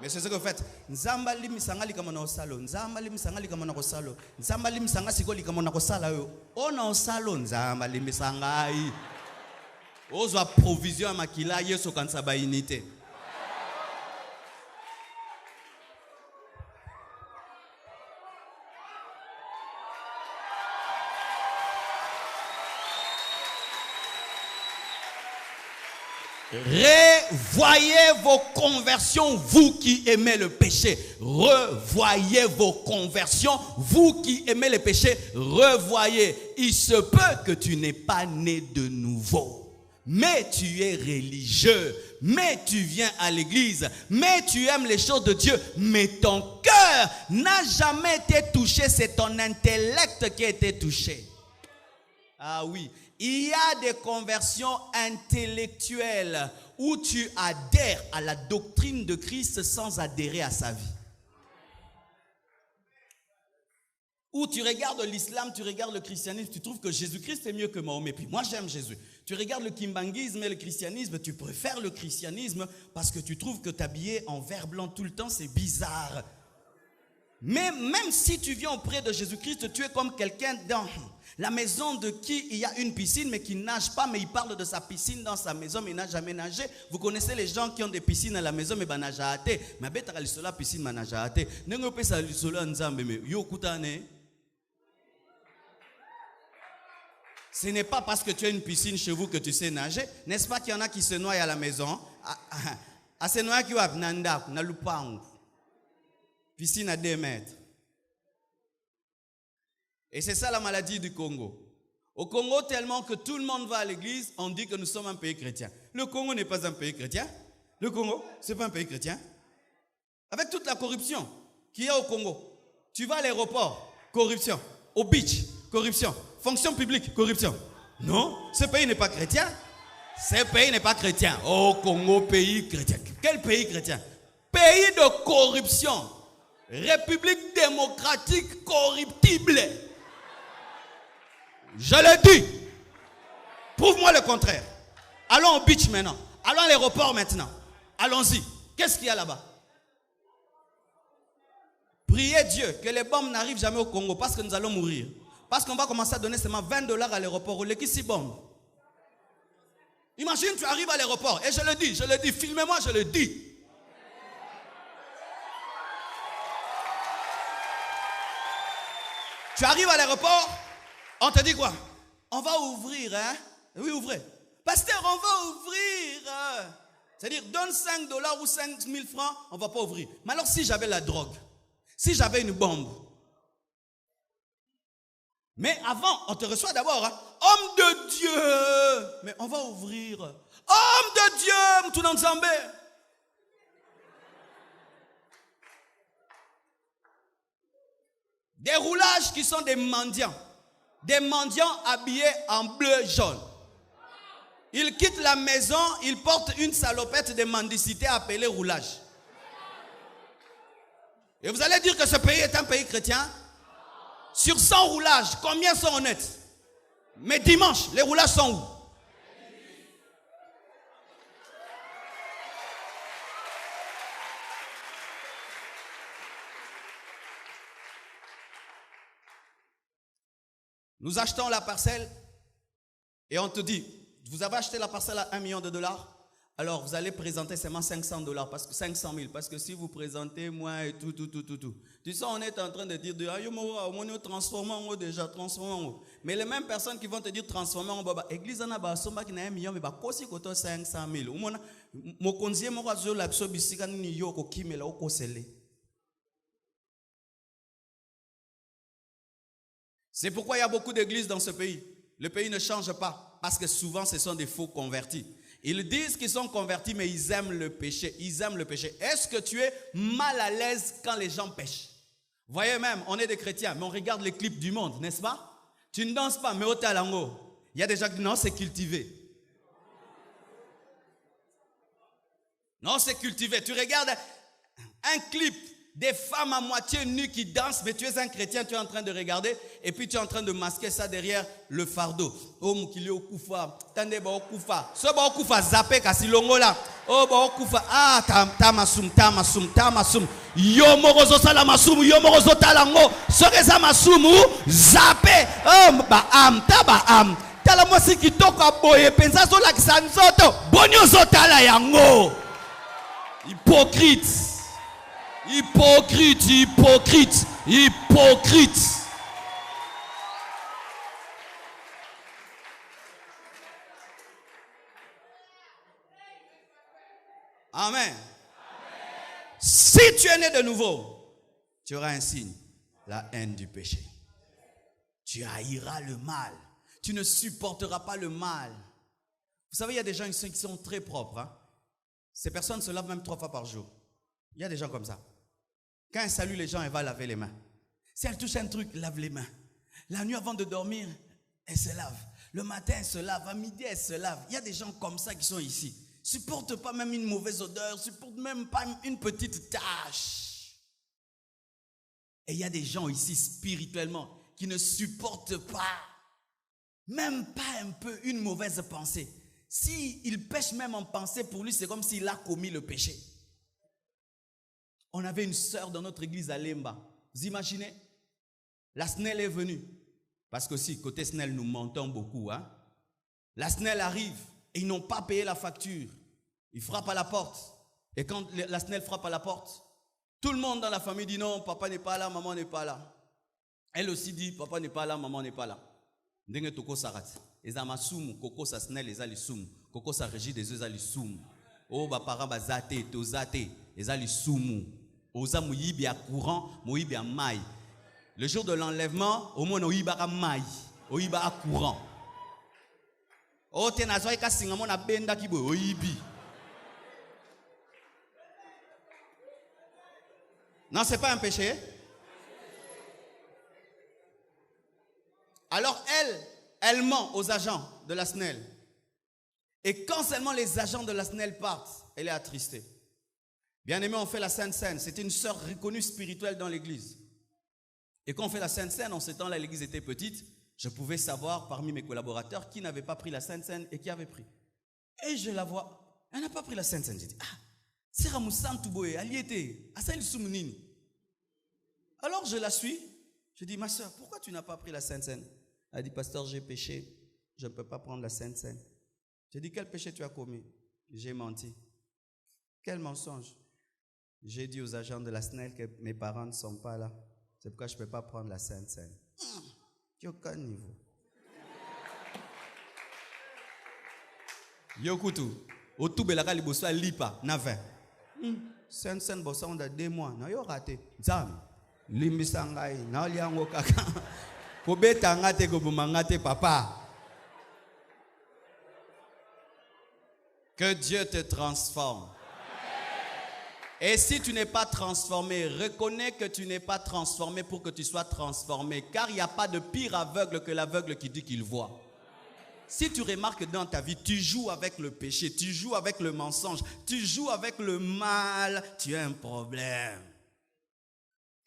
Mais c'est ce que vous faites. Nzambali misanga likamona osalo, nzambali misanga likamona osalo, nzambali misanga siko likamona osala yo. Ona osalo nzambali misanga ai. Ozwa provision makila yeso kansa ba unité. Revoyez vos conversions, vous qui aimez le péché. Revoyez vos conversions, vous qui aimez le péché. Revoyez. Il se peut que tu n'es pas né de nouveau, mais tu es religieux, mais tu viens à l'église, mais tu aimes les choses de Dieu, mais ton cœur n'a jamais été touché. C'est ton intellect qui a été touché. Ah oui. Il y a des conversions intellectuelles où tu adhères à la doctrine de Christ sans adhérer à sa vie. Où tu regardes l'islam, tu regardes le christianisme, tu trouves que Jésus-Christ est mieux que Mahomet. Puis moi j'aime Jésus. Tu regardes le kimbanguisme et le christianisme, tu préfères le christianisme parce que tu trouves que t'habiller en vert blanc tout le temps, c'est bizarre. Mais même si tu viens auprès de Jésus-Christ, tu es comme quelqu'un dans la maison de qui il y a une piscine mais qui ne nage pas, mais il parle de sa piscine dans sa maison mais il n'a jamais nagé. Vous connaissez les gens qui ont des piscines à la maison mais nagent à thé. Mais bête à la piscine mais nagent à thé. N'engo pe sa lisolo nzambe mais yo kutane. Ce n'est pas parce que tu as une piscine chez vous que tu sais nager. N'est-ce pas qu'il y en a qui se noient à la maison? À se noyer qui va nanda na lupangu. Piscine à 2 mètres. Et c'est ça la maladie du Congo. Au Congo, tellement que tout le monde va à l'église, on dit que nous sommes un pays chrétien. Le Congo n'est pas un pays chrétien. Le Congo, ce n'est pas un pays chrétien. Avec toute la corruption qu'il y a au Congo, tu vas à l'aéroport, corruption. Au beach, corruption. Fonction publique, corruption. Non, ce pays n'est pas chrétien. Ce pays n'est pas chrétien. Oh, Congo, pays chrétien. Quel pays chrétien? Pays de corruption. République démocratique corruptible. Je le dis. Prouve-moi le contraire. Allons au beach maintenant. Allons à l'aéroport maintenant. Allons-y. Qu'est-ce qu'il y a là-bas? Priez Dieu que les bombes n'arrivent jamais au Congo parce que nous allons mourir. Parce qu'on va commencer à donner seulement $20 à l'aéroport. Au qui bombe. Imagine, tu arrives à l'aéroport et je le dis, filmez-moi, je le dis. Tu arrives à l'aéroport, on te dit quoi? On va ouvrir, hein? Oui, ouvrez. Pasteur, on va ouvrir. C'est-à-dire, donne $5 ou 5 000 francs, on ne va pas ouvrir. Mais alors, si j'avais la drogue, si j'avais une bombe, mais avant, on te reçoit d'abord, hein? Homme de Dieu, mais on va ouvrir. Homme de Dieu, tout dans le Zambé. Des roulages qui sont des mendiants habillés en bleu jaune. Ils quittent la maison, ils portent une salopette de mendicité appelée roulage. Et vous allez dire que ce pays est un pays chrétien? Sur 100 roulages, combien sont honnêtes? Mais dimanche, les roulages sont où? Nous achetons la parcelle et on te dit, vous avez acheté la parcelle à $1 million, alors vous allez présenter seulement $500, parce que 500 000, parce que si vous présentez moins et tout. Tu sais, on est en train de dire, on transformons déjà, transformons. Mais les mêmes personnes qui vont te dire transformons, l'église en a qui n'a $1 million, mais aussi côté 500 000. C'est pourquoi il y a beaucoup d'églises dans ce pays. Le pays ne change pas, parce que souvent ce sont des faux convertis. Ils disent qu'ils sont convertis, mais ils aiment le péché. Ils aiment le péché. Est-ce que tu es mal à l'aise quand les gens pêchent? Voyez même, on est des chrétiens, mais on regarde les clips du monde, n'est-ce pas? Tu ne danses pas, mais au talango. Il y a des gens qui disent non, c'est cultivé. Non, c'est cultivé. Tu regardes un clip des femmes à moitié nues qui dansent, mais tu es un chrétien, tu es en train de regarder, et puis tu es en train de masquer ça derrière le fardeau. Oh, Moukili Okufa, Tande ba Okufa, so ba Okufa, zappé Kasilongo là. Oh, ba Okufa, ah, tamasum, yo morozo salamasum, yo morozo talango, soreza masumu, zappé, oh, ba am, taba am, talamosi kitoko aboye, pensa so la kisanzoto, bonyo zotala yango. Hypocrite. Hypocrite. Amen. Si tu es né de nouveau, tu auras un signe, la haine du péché. Tu haïras le mal. Tu ne supporteras pas le mal. Vous savez, il y a des gens qui sont très propres. Hein? Ces personnes se lavent même 3 fois par jour. Il y a des gens comme ça. Quand elle salue les gens, elle va laver les mains. Si elle touche un truc, lave les mains. La nuit avant de dormir, elle se lave. Le matin, elle se lave. À midi, elle se lave. Il y a des gens comme ça qui sont ici. Ils ne supportent pas même une mauvaise odeur. Ils ne supportent même pas une petite tache. Et il y a des gens ici, spirituellement, qui ne supportent pas, même pas un peu, une mauvaise pensée. S'il pêche même en pensée, pour lui, c'est comme s'il a commis le péché. On avait une sœur dans notre église à Lemba. Vous imaginez? La SNEL est venue. Parce que aussi, côté SNEL, nous mentons beaucoup. Hein? La SNEL arrive et ils n'ont pas payé la facture. Ils frappent à la porte. Et quand la SNEL frappe à la porte, tout le monde dans la famille dit non, papa n'est pas là, maman n'est pas là. Elle aussi dit, papa n'est pas là, maman n'est pas là. Ndenge toko sarat. Ezama soum, koko sa SNEL, ezali soum. Koko sa régie des yeux, ezali soum. Oh, ba para ba zate, to zate, ezali soum. Oza mouyibi à courant, mouyibi à maille. Le jour de l'enlèvement, au moins oyiba à maille, oyiba à courant. Oh, tenazoi ka singamon na benda kibo oyibi. Non, c'est pas un péché. Alors elle ment aux agents de la SNEL. Et quand seulement les agents de la SNEL partent, elle est attristée. Bien-aimé, on fait la Sainte Seine. C'était une sœur reconnue spirituelle dans l'église. Et quand on fait la Sainte Seine, en ce temps-là, l'église était petite, je pouvais savoir parmi mes collaborateurs qui n'avait pas pris la Sainte Seine et qui avait pris. Et je la vois, elle n'a pas pris la Sainte Seine. J'ai dit, c'est Ramoussant Touboé, elle y était, Assaïl Soumounini. Alors je la suis, je dis, ma soeur, pourquoi tu n'as pas pris la Sainte Seine? Elle dit, pasteur, j'ai péché, je ne peux pas prendre la Sainte Seine. J'ai dit, quel péché tu as commis? J'ai menti. Quel mensonge? J'ai dit aux agents de la SNEL que mes parents ne sont pas là. C'est pourquoi je ne peux pas prendre la Sainte Seine. Aucun niveau. Yokutu, au tout belaka liboso lipa na 20. Sainte Seine bossa on a 2 mois. Na yo raté. Zam. Limbisa ngai na liango kaka. Ko beta ngate ko bumangate papa. Que Dieu te transforme. Et si tu n'es pas transformé, reconnais que tu n'es pas transformé pour que tu sois transformé. Car il n'y a pas de pire aveugle que l'aveugle qui dit qu'il voit. Si tu remarques dans ta vie, tu joues avec le péché, tu joues avec le mensonge, tu joues avec le mal, tu as un problème.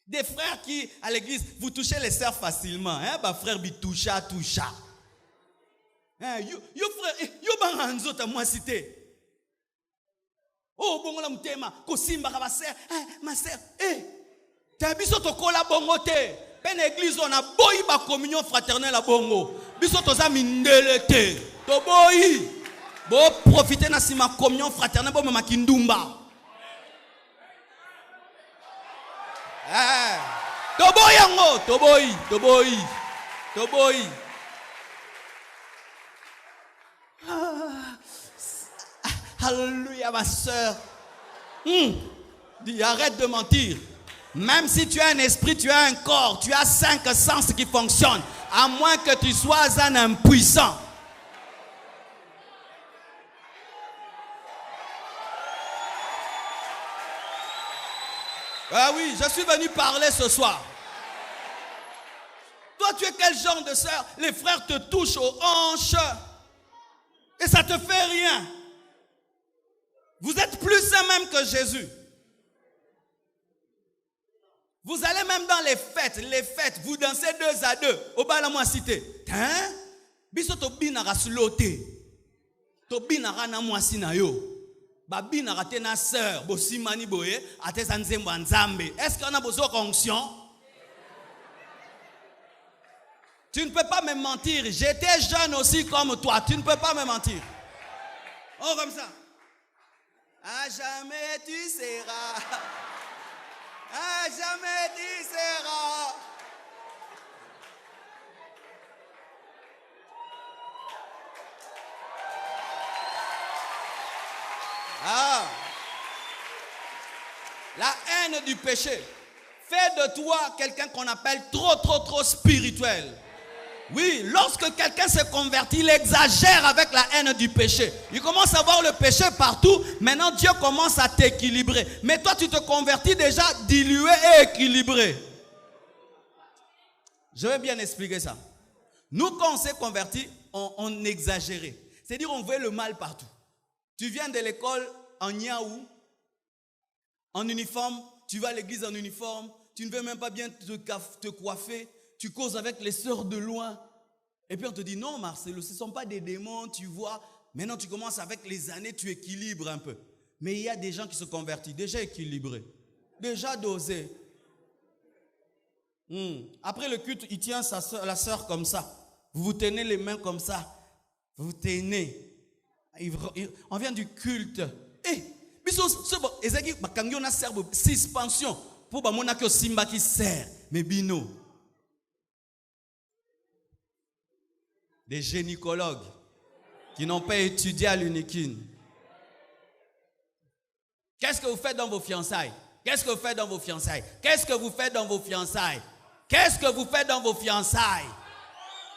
Des frères qui, à l'église, vous touchez les sœurs facilement. Bah frère, bi toucha. Yo frère, yo banganzo ta moi cité. Oh, bongo la mutema, kosimba ka baser, ma sœur, t'as biso to kola bongo te. Pen église on a boyi ba communion fraternelle à bongo. Biso to za mindele te. To boyi. Bo profiter na sima communion fraternelle bo mama kindumba. To boyi ngo, to boyi. Alléluia, ma soeur. Dis, arrête de mentir. Même si tu as un esprit, tu as un corps, tu as 5 sens qui fonctionnent, à moins que tu sois un impuissant. Ah oui, je suis venu parler ce soir. Toi, tu es quel genre de sœur? Les frères te touchent aux hanches et ça te fait rien. Vous êtes plus saint même que Jésus. Vous allez même dans les fêtes, vous dansez 2 à 2. Au bas la moi cité. Hein? Biso to binara sloté. To binara na moi sinayo. Ba binara te na sœur, bo simani boye, ate sanzembo nzambe. Est-ce qu'on a besoin de onction? Tu ne peux pas me mentir. J'étais jeune aussi comme toi. Tu ne peux pas me mentir. Oh, comme ça. À jamais tu seras. À jamais tu seras. La haine du péché fait de toi quelqu'un qu'on appelle trop spirituel. Oui, lorsque quelqu'un se convertit, il exagère avec la haine du péché. Il commence à voir le péché partout. Maintenant, Dieu commence à t'équilibrer. Mais toi, tu te convertis déjà dilué et équilibré. Je vais bien expliquer ça. Nous, quand on s'est convertis, on exagérait. C'est-à-dire, on voyait le mal partout. Tu viens de l'école en niaou, en uniforme. Tu vas à l'église en uniforme. Tu ne veux même pas bien te coiffer. Tu causes avec les sœurs de loin. Et puis on te dit, non Marcelo, ce ne sont pas des démons, tu vois. Maintenant tu commences avec les années, tu équilibres un peu. Mais il y a des gens qui se convertissent, déjà équilibrés, déjà dosés. Après le culte, il tient la sœur comme ça. Vous vous tenez les mains comme ça. Vous vous tenez. On vient du culte. Suspension. Pour que Simba qui sert. Mais bino. Des gynécologues qui n'ont pas étudié à l'UNIKIN. Qu'est-ce que vous faites dans vos fiançailles? Qu'est-ce que vous faites dans vos fiançailles? Qu'est-ce que vous faites dans vos fiançailles? Qu'est-ce que vous faites dans vos fiançailles?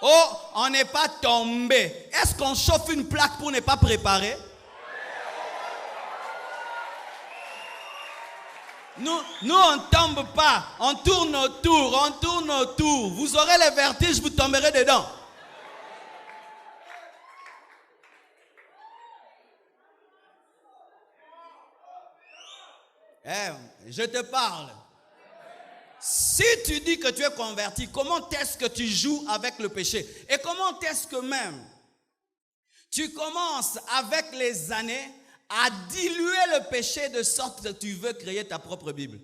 Oh, on n'est pas tombé. Est-ce qu'on chauffe une plaque pour ne pas préparer? Nous, on ne tombe pas. On tourne autour. Vous aurez les vertiges, vous tomberez dedans. Je te parle. Si tu dis que tu es converti, comment est-ce que tu joues avec le péché? Et comment est-ce que même tu commences avec les années à diluer le péché de sorte que tu veux créer ta propre Bible?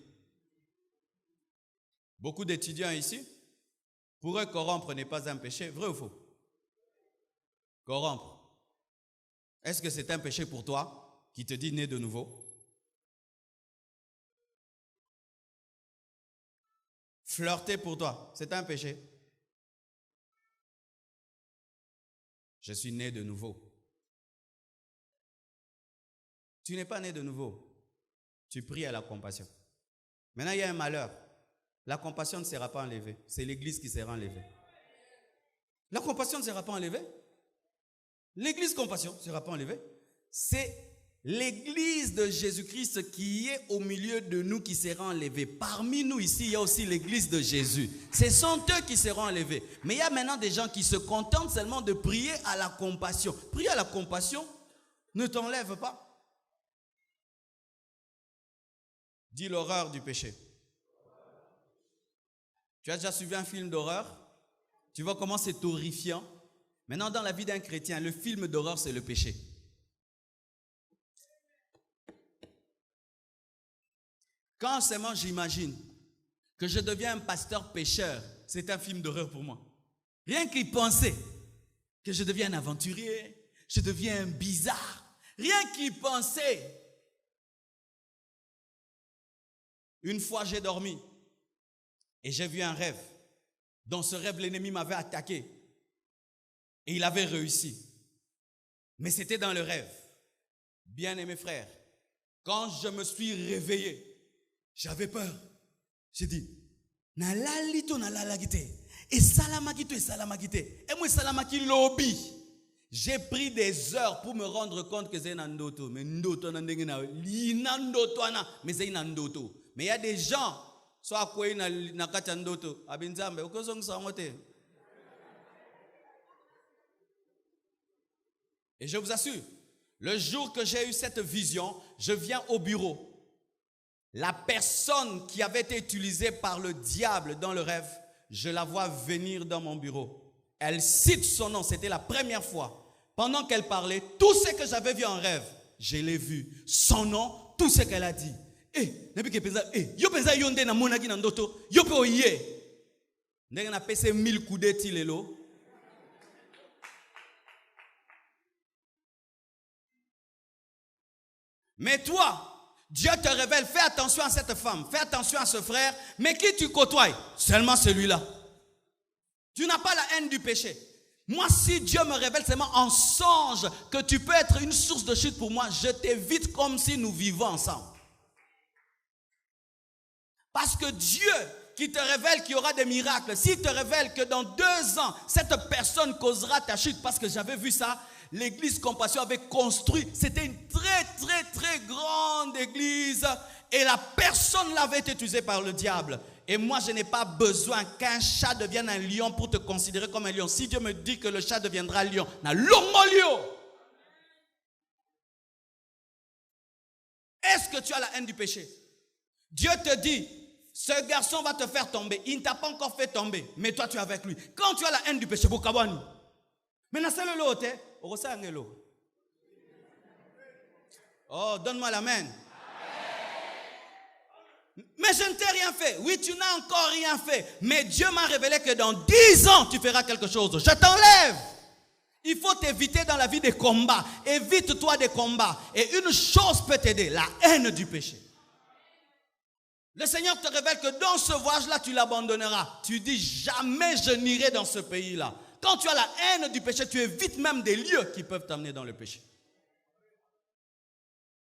Beaucoup d'étudiants ici, pour eux, corrompre n'est pas un péché. Vrai ou faux? Corrompre. Est-ce que c'est un péché pour toi qui te dit né de nouveau? Flirter pour toi, c'est un péché. Je suis né de nouveau. Tu n'es pas né de nouveau. Tu pries à la compassion. Maintenant, il y a un malheur. La compassion ne sera pas enlevée. C'est l'Église qui sera enlevée. La compassion ne sera pas enlevée. L'Église compassion ne sera pas enlevée. C'est l'Église de Jésus-Christ qui est au milieu de nous qui sera enlevée. Parmi nous ici, il y a aussi l'Église de Jésus. Ce sont eux qui seront enlevés. Mais il y a maintenant des gens qui se contentent seulement de prier à la compassion. Prier à la compassion ne t'enlève pas. Dis l'horreur du péché. Tu as déjà suivi un film d'horreur? Tu vois comment c'est horrifiant. Maintenant, dans la vie d'un chrétien, le film d'horreur, c'est le péché. Quand seulement j'imagine que je deviens un pasteur pécheur, c'est un film d'horreur pour moi. Rien qu'y penser que je deviens un aventurier, je deviens un bizarre. Rien qu'y penser. Une fois, j'ai dormi et j'ai vu un rêve. Dans ce rêve, l'ennemi m'avait attaqué et il avait réussi. Mais c'était dans le rêve. Bien-aimés frères, quand je me suis réveillé, j'avais peur. J'ai dit, nalalito nalalagite, et salamagito et salamagite, et moi salamaki lobby. J'ai pris des heures pour me rendre compte que c'est un ndoto, mais ndoto na ndengena, linandoto ana, mais c'est un ndoto. Mais il y a des gens, soit quoi na kati ndoto, abinzambe, okozong sangote. Et je vous assure, le jour que j'ai eu cette vision, je viens au bureau. La personne qui avait été utilisée par le diable dans le rêve, je la vois venir dans mon bureau. Elle cite son nom, c'était la première fois. Pendant qu'elle parlait, tout ce que j'avais vu en rêve, je l'ai vu. Son nom, tout ce qu'elle a dit. Yo pensa yonde na monaki na ndoto, yo pe oye. Ndenge na pese 1000 coups de tilelo. Mais toi, Dieu te révèle, fais attention à cette femme, fais attention à ce frère, mais qui tu côtoies? Seulement celui-là. Tu n'as pas la haine du péché. Moi, si Dieu me révèle seulement en songe que tu peux être une source de chute pour moi, je t'évite comme si nous vivons ensemble. Parce que Dieu qui te révèle qu'il y aura des miracles, s'il te révèle que dans 2 ans, cette personne causera ta chute, parce que j'avais vu ça, l'église Compassion avait construit, c'était une très grande église et la personne l'avait été utilisée par le diable. Et moi, je n'ai pas besoin qu'un chat devienne un lion pour te considérer comme un lion. Si Dieu me dit que le chat deviendra lion, na longo lion. Est-ce que tu as la haine du péché? Dieu te dit, ce garçon va te faire tomber. Il ne t'a pas encore fait tomber, mais toi tu es avec lui. Quand tu as la haine du péché, Bokabani. Maintenant, c'est le lot, oh, donne-moi la main. Mais je ne t'ai rien fait. Oui, tu n'as encore rien fait. Mais Dieu m'a révélé que dans 10 ans, tu feras quelque chose. Je t'enlève. Il faut t'éviter dans la vie des combats. Évite-toi des combats. Et une chose peut t'aider, la haine du péché. Le Seigneur te révèle que dans ce voyage-là, tu l'abandonneras. Tu dis, jamais je n'irai dans ce pays-là. Quand tu as la haine du péché, tu évites même des lieux qui peuvent t'amener dans le péché.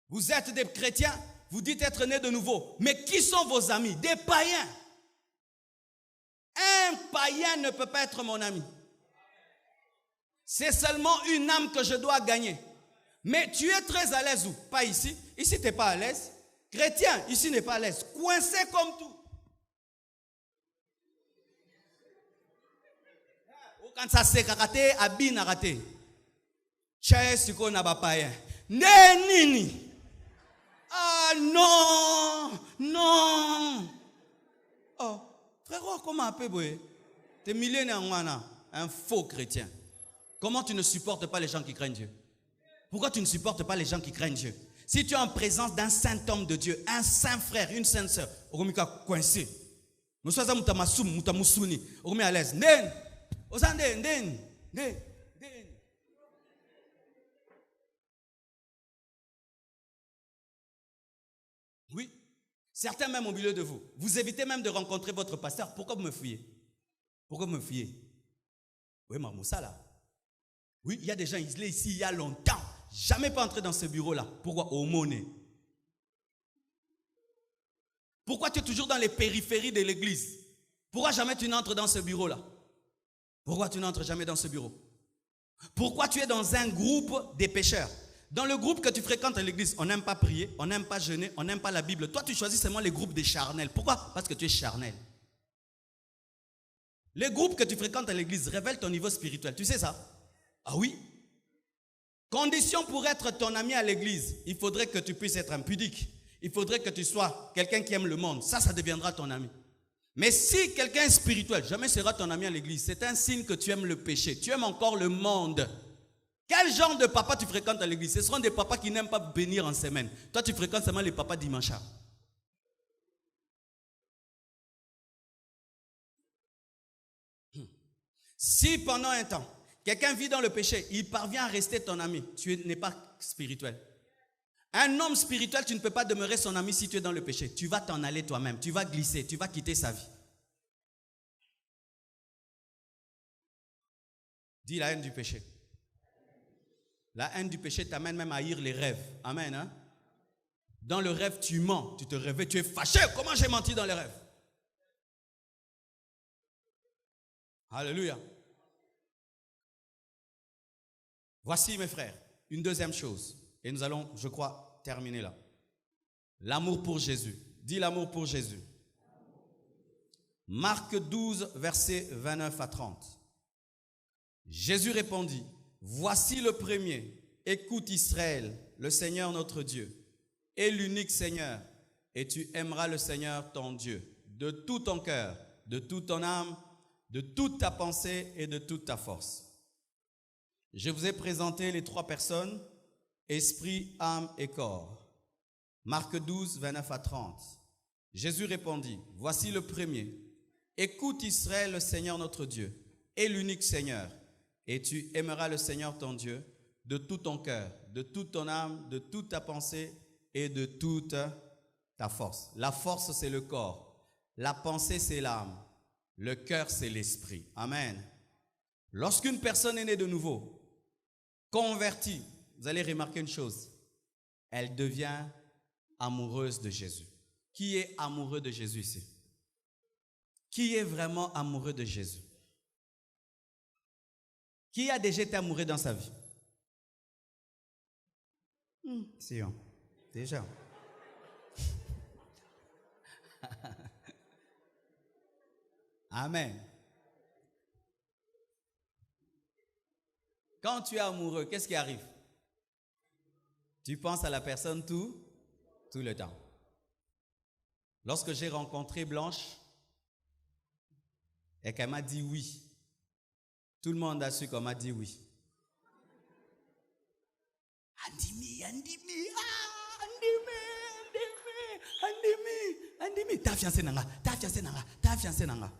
Vous êtes des chrétiens, vous dites être nés de nouveau. Mais qui sont vos amis? Des païens. Un païen ne peut pas être mon ami. C'est seulement une âme que je dois gagner. Mais tu es très à l'aise où? Pas ici. Ici, tu n'es pas à l'aise. Chrétien, ici n'est pas à l'aise. Coincé comme tout. Quand ça s'est raté, abin a raté. Chais, c'est qu'on n'a pas païen. Nini. Ah non, non. Oh, frérot, comment un peu, boy? T'es millénaire, un faux chrétien. Comment tu ne supportes pas les gens qui craignent Dieu? Pourquoi tu ne supportes pas les gens qui craignent Dieu? Si tu es en présence d'un saint homme de Dieu, un saint frère, une sainte sœur, Oromika coincé. Nous sommes à l'aise. Oui. Certains même au milieu de vous. Vous évitez même de rencontrer votre pasteur. Pourquoi vous me fuyez? Pourquoi vous me fuyez? Oui, Marmoussa là. Oui, il y a des gens, ils sont ici il y a longtemps. Jamais pas entrer dans ce bureau-là. Pourquoi? Au monnaie. Pourquoi tu es toujours dans les périphéries de l'église? Pourquoi jamais tu n'entres dans ce bureau-là? Pourquoi tu n'entres jamais dans ce bureau? Pourquoi tu es dans un groupe des pécheurs? Dans le groupe que tu fréquentes à l'église, on n'aime pas prier, on n'aime pas jeûner, on n'aime pas la Bible. Toi, tu choisis seulement les groupes des charnels. Pourquoi? Parce que tu es charnel. Les groupes que tu fréquentes à l'église révèlent ton niveau spirituel. Tu sais ça? Ah oui? Condition pour être ton ami à l'église, il faudrait que tu puisses être impudique. Il faudrait que tu sois quelqu'un qui aime le monde. Ça deviendra ton ami. Mais si quelqu'un est spirituel, jamais sera ton ami à l'église. C'est un signe que tu aimes le péché. Tu aimes encore le monde. Quel genre de papa tu fréquentes à l'église? Ce seront des papas qui n'aiment pas bénir en semaine. Toi, tu fréquentes seulement les papas dimanche. Si pendant un temps, quelqu'un vit dans le péché, il parvient à rester ton ami, tu n'es pas spirituel. Un homme spirituel, tu ne peux pas demeurer son ami si tu es dans le péché. Tu vas t'en aller toi-même, tu vas glisser, tu vas quitter sa vie. Dis la haine du péché. La haine du péché t'amène même à haïr les rêves. Amen. Hein? Dans le rêve, tu mens, tu te réveilles, tu es fâché. Comment j'ai menti dans les rêves? Alléluia. Voici mes frères, une deuxième chose. Et nous allons, je crois, terminer là. L'amour pour Jésus. Dis l'amour pour Jésus. Marc 12, versets 29 à 30. Jésus répondit, voici le premier. Écoute Israël, le Seigneur notre Dieu est l'unique Seigneur. Et tu aimeras le Seigneur ton Dieu de tout ton cœur, de toute ton âme, de toute ta pensée et de toute ta force. Je vous ai présenté les trois personnes, esprit, âme et corps. Marc 12, 29 à 30. Jésus répondit, voici le premier. Écoute Israël, le Seigneur notre Dieu est l'unique Seigneur. Et tu aimeras le Seigneur ton Dieu de tout ton cœur, de toute ton âme, de toute ta pensée et de toute ta force. La force, c'est le corps. La pensée, c'est l'âme. Le cœur, c'est l'esprit. Amen. Lorsqu'une personne est née de nouveau, convertie, vous allez remarquer une chose. Elle devient amoureuse de Jésus. Qui est amoureux de Jésus ici? Qui est vraiment amoureux de Jésus? Qui a déjà été amoureux dans sa vie? Sion, déjà. Amen. Quand tu es amoureux, qu'est-ce qui arrive? Tu penses à la personne tout le temps. Lorsque j'ai rencontré Blanche et qu'elle m'a dit oui, tout le monde a su qu'on m'a dit oui. Andimi, ta fiancée nanga.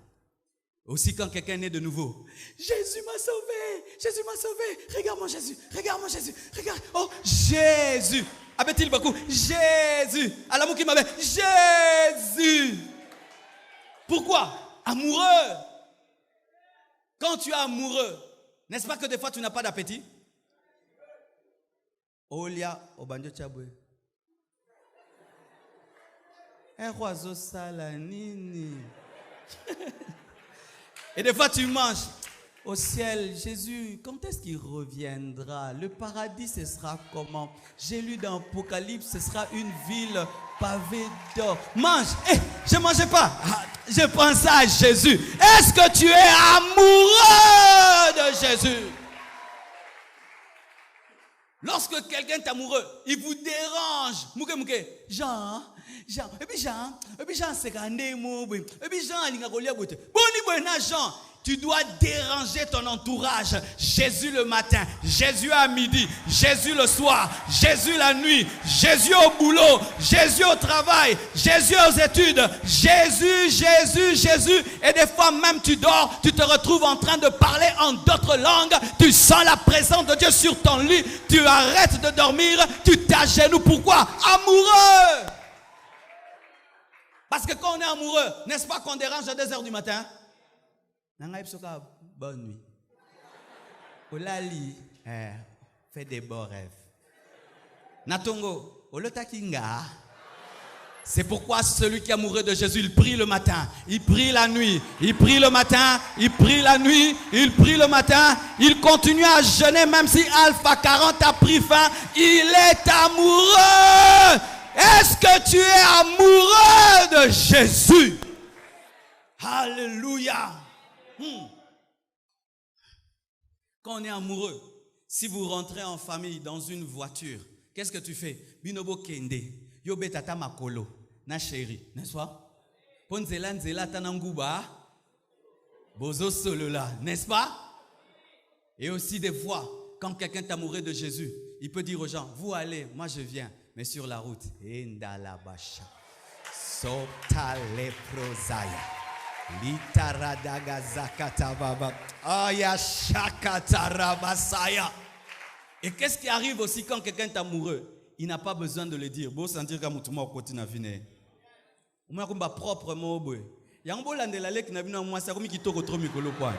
Aussi quand quelqu'un est né de nouveau, Jésus m'a sauvé, regarde-moi Jésus, regarde, oh Jésus, avait-il beaucoup, Jésus, à l'amour qui m'avait, Jésus. Pourquoi? Amoureux. Quand tu es amoureux, n'est-ce pas que des fois tu n'as pas d'appétit? Olia obanjo chabwe. Salanini. Et des fois tu manges. au ciel, Jésus, quand est-ce qu'il reviendra? Le paradis, ce sera comment? J'ai lu dans l'Apocalypse, ce sera une ville pavée d'or. Mange! Je ne mangeais pas. Je pensais à Jésus. Est-ce que tu es amoureux de Jésus? Lorsque quelqu'un est amoureux, il vous dérange. Jean, et puis Jean, c'est quand même, et puis Jean, tu dois déranger ton entourage. Jésus le matin, Jésus à midi, Jésus le soir, Jésus la nuit, Jésus au boulot, Jésus au travail, Jésus aux études, Jésus. Et des fois même tu dors, tu te retrouves en train de parler en d'autres langues, tu sens la présence de Dieu sur ton lit, tu arrêtes de dormir, tu t'agenouilles. Pourquoi? Amoureux. Parce que quand on est amoureux, n'est-ce pas qu'on dérange à 2h du matin? Bonne nuit. Olali, fais des beaux rêves. Natongo, olotakinga. C'est pourquoi celui qui est amoureux de Jésus, il prie le matin, il prie la nuit, il prie le matin, il prie la nuit, il prie le matin, il continue à jeûner même si Alpha 40 a pris fin, il est amoureux. Est-ce que tu es amoureux de Jésus? Alléluia. Quand on est amoureux, si vous rentrez en famille dans une voiture, qu'est-ce que tu fais? Binobo kende, yobe tata makolo, na chéri, n'est-ce pas? Ponzela nzela tananguba, bozo solola, n'est-ce pas? Et aussi des fois, quand quelqu'un est amoureux de Jésus, il peut dire aux gens, vous allez, moi je viens, mais sur la route, endalabasha, sotale prozaya. Et qu'est-ce qui arrive aussi quand quelqu'un est amoureux? Il n'a pas besoin de le dire. Beau sentir comme tout le monde côté na vine. On m'a comme propre mot boy. Ya ngbo landela lek na bina moi ça comme kitoko trop mikolo point.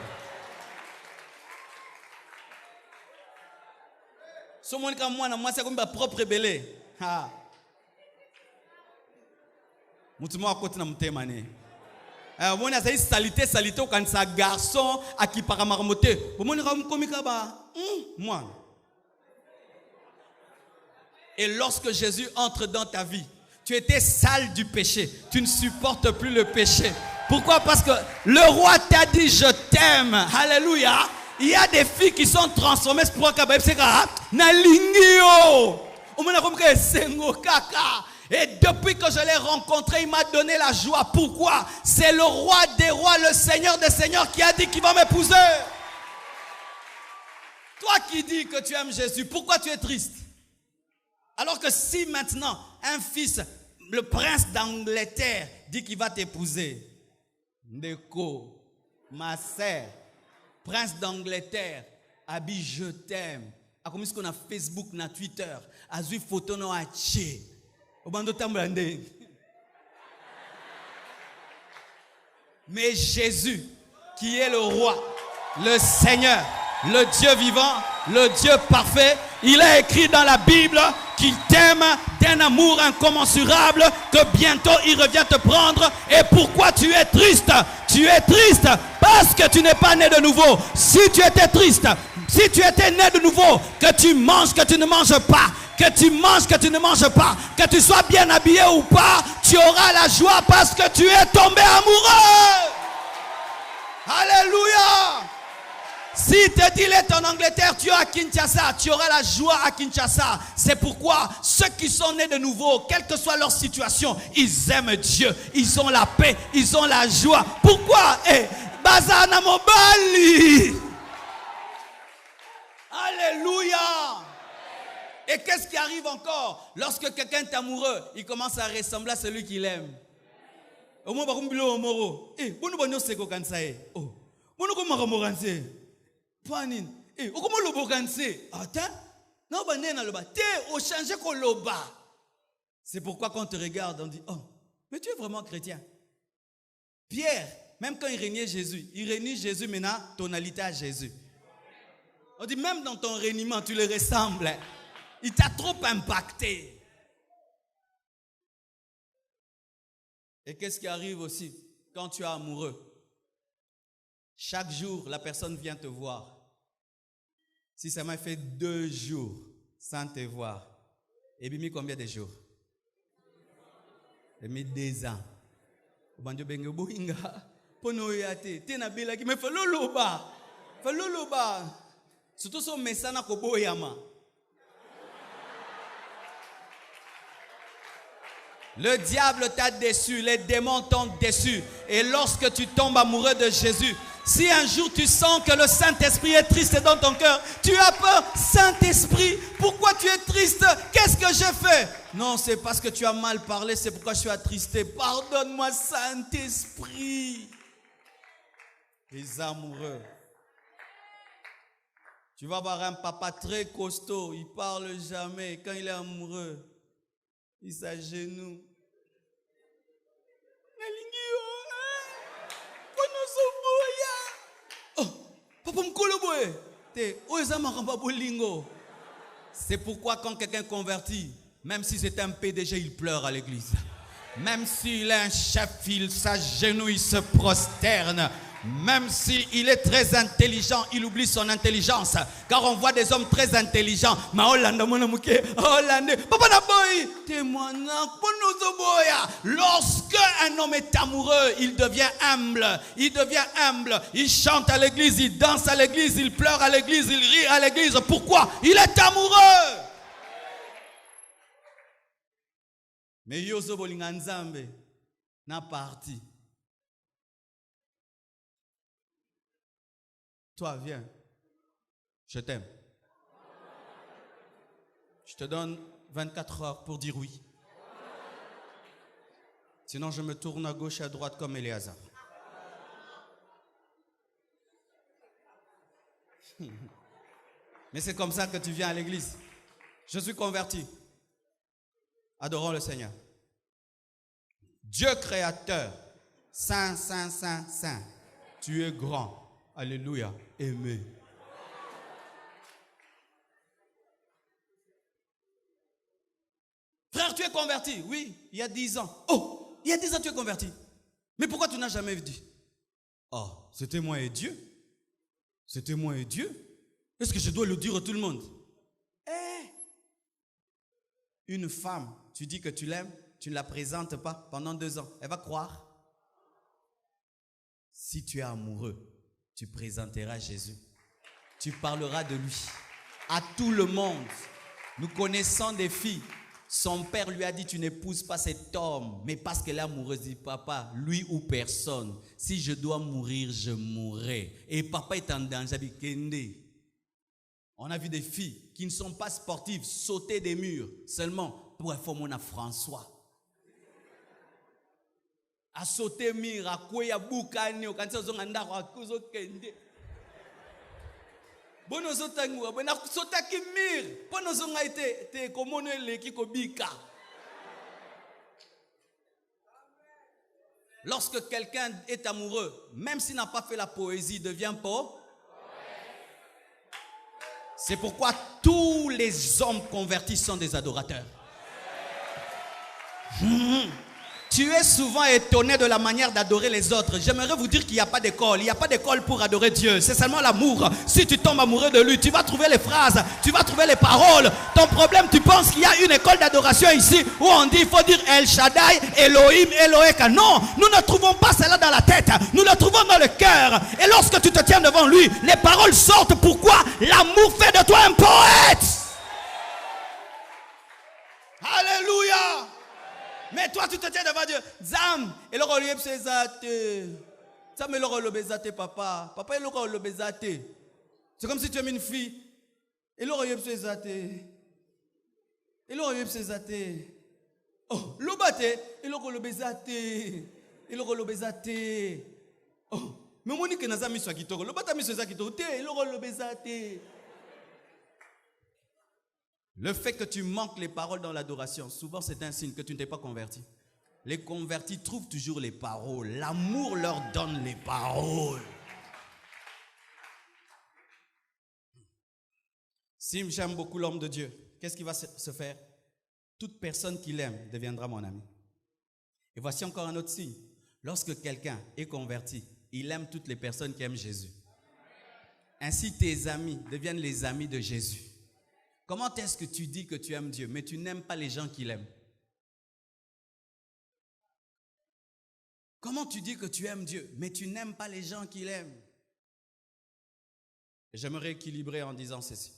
So mon comme moi na moi ça comme propre belé. Ha. Mutumo côté na mutema ne. On a dit salité au quand ça garçon à qui para marmoté. Moi. Et lorsque Jésus entre dans ta vie, tu étais sale du péché. Tu ne supportes plus le péché. Pourquoi? Parce que le roi t'a dit je t'aime. Alléluia. Il y a des filles qui sont transformées pour que c'est na lingio. On m'a dit que c'est kaka. Et depuis que je l'ai rencontré, il m'a donné la joie. Pourquoi? C'est le roi des rois, le Seigneur des seigneurs qui a dit qu'il va m'épouser. Toi qui dis que tu aimes Jésus, pourquoi tu es triste? Alors que si maintenant, un fils, le prince d'Angleterre, dit qu'il va t'épouser. Ndeko, ma sœur, prince d'Angleterre, Abi, je t'aime. A comme ce qu'on a Facebook, na Twitter, a vu photo no ache. Mais Jésus, qui est le roi, le Seigneur, le Dieu vivant, le Dieu parfait, il a écrit dans la Bible qu'il t'aime d'un amour incommensurable, que bientôt il revient te prendre. Et pourquoi tu es triste? Tu es triste parce que tu n'es pas né de nouveau. Si tu étais triste, si tu étais né de nouveau, que tu manges, que tu ne manges pas, que tu manges, que tu ne manges pas, que tu sois bien habillé ou pas, tu auras la joie parce que tu es tombé amoureux. Alléluia. Si il est en Angleterre, tu es à Kinshasa, tu auras la joie à Kinshasa. C'est pourquoi ceux qui sont nés de nouveau, quelle que soit leur situation, ils aiment Dieu, ils ont la paix, ils ont la joie. Pourquoi? Bazana Mobali. Alléluia. Et qu'est-ce qui arrive encore? Lorsque quelqu'un est amoureux, il commence à ressembler à celui qu'il aime. Au moins, c'est pourquoi quand on te regarde, on dit, oh, mais tu es vraiment chrétien. Pierre, même quand il régnait Jésus, il régnait Jésus maintenant, tonalité à Jésus. On dit, même dans ton régnement, tu le ressembles. Il t'a trop impacté. Et qu'est-ce qui arrive aussi quand tu es amoureux? Chaque jour, la personne vient te voir. Si ça m'a fait 2 jours sans te voir, et bien combien de jours? Et mis 2 ans. Banjo benga bohinga. Pono yate. Tena bela ki me faloloba. Faloloba. Surtout son mesana ko boyama. Le diable t'a déçu, les démons t'ont déçu. Et lorsque tu tombes amoureux de Jésus, si un jour tu sens que le Saint-Esprit est triste dans ton cœur, tu as peur. Saint-Esprit, pourquoi tu es triste? Qu'est-ce que j'ai fait? Non, c'est parce que tu as mal parlé, c'est pourquoi je suis attristé. Pardonne-moi, Saint-Esprit. Les amoureux. Tu vas voir un papa très costaud, il parle jamais. Quand il est amoureux, il s'agenouille. C'est pourquoi quand quelqu'un convertit, même si c'est un PDG, il pleure à l'église. Même s'il est un chef, il s'agenouille, il se prosterne. Même s'il est très intelligent, il oublie son intelligence. Car on voit des hommes très intelligents. Lorsque un homme est amoureux, il devient humble. Il devient humble. Il chante à l'église, il danse à l'église, il pleure à l'église, il rit à l'église. Pourquoi? Il est amoureux. Mais Yozo Bolinganzambe n'a parti. Toi, viens. Je t'aime. Je te donne 24 heures pour dire oui. Sinon, je me tourne à gauche et à droite comme Éléazar. Mais c'est comme ça que tu viens à l'église. Je suis converti. Adorons le Seigneur. Dieu créateur, saint, saint, saint, saint. Tu es grand. Alléluia. Aimé. Frère, tu es converti. Oui, il y a 10 ans. Oh, il y a 10 ans tu es converti. Mais pourquoi tu n'as jamais dit? Oh, c'était moi et Dieu. C'était moi et Dieu. Est-ce que je dois le dire à tout le monde? Une femme, tu dis que tu l'aimes, tu ne la présentes pas pendant 2 ans. Elle va croire. Si tu es amoureux, tu présenteras Jésus. Tu parleras de lui à tout le monde. Nous connaissons des filles. Son père lui a dit, tu n'épouses pas cet homme. Mais parce qu'elle est amoureuse, dit, papa, lui ou personne. Si je dois mourir, je mourrai. Et papa est en danger. On a vu des filles qui ne sont pas sportives sauter des murs seulement pour faire mon François. A sauter mur, à quoi ya boukane, au cancer zonganda, à kuzo kende. Bonozo tangua, bona sauter qui mur, bonozo ngaite, te komono leki kobika. Lorsque quelqu'un est amoureux, même s'il n'a pas fait la poésie, devient pauvre. C'est pourquoi tous les hommes convertis sont des adorateurs. Tu es souvent étonné de la manière d'adorer les autres. J'aimerais vous dire qu'il n'y a pas d'école. Il n'y a pas d'école pour adorer Dieu. C'est seulement l'amour. Si tu tombes amoureux de lui, tu vas trouver les phrases, tu vas trouver les paroles. Ton problème, tu penses qu'il y a une école d'adoration ici où on dit, il faut dire El Shaddai, Elohim, Eloheka. Non, nous ne trouvons pas cela dans la tête. Nous le trouvons dans le cœur. Et lorsque tu te tiens devant lui, les paroles sortent. Pourquoi? L'amour fait de toi un poète. Alléluia. Mais toi, tu te tiens devant Dieu. Zam, et le relief c'est zate. Zam, et le relief c'est papa. Papa, et le relief c'est. C'est comme si tu aimes une fille. Et le relief c'est zate. Et le relief c'est zate. Oh, le bate, et le relief c'est. Et le relief c'est. Oh, mais mon que n'a mis sur Kitoro. Le bate mis sur Kitoro. Et le relief c'est. Le fait que tu manques les paroles dans l'adoration, souvent c'est un signe que tu ne t'es pas converti. Les convertis trouvent toujours les paroles. L'amour leur donne les paroles. Si j'aime beaucoup l'homme de Dieu, qu'est-ce qui va se faire? Toute personne qui l'aime deviendra mon ami. Et voici encore un autre signe. Lorsque quelqu'un est converti, il aime toutes les personnes qui aiment Jésus. Ainsi, tes amis deviennent les amis de Jésus. Comment est-ce que tu dis que tu aimes Dieu, mais tu n'aimes pas les gens qui l'aiment? Comment tu dis que tu aimes Dieu, mais tu n'aimes pas les gens qui l'aiment? J'aimerais équilibrer en disant ceci.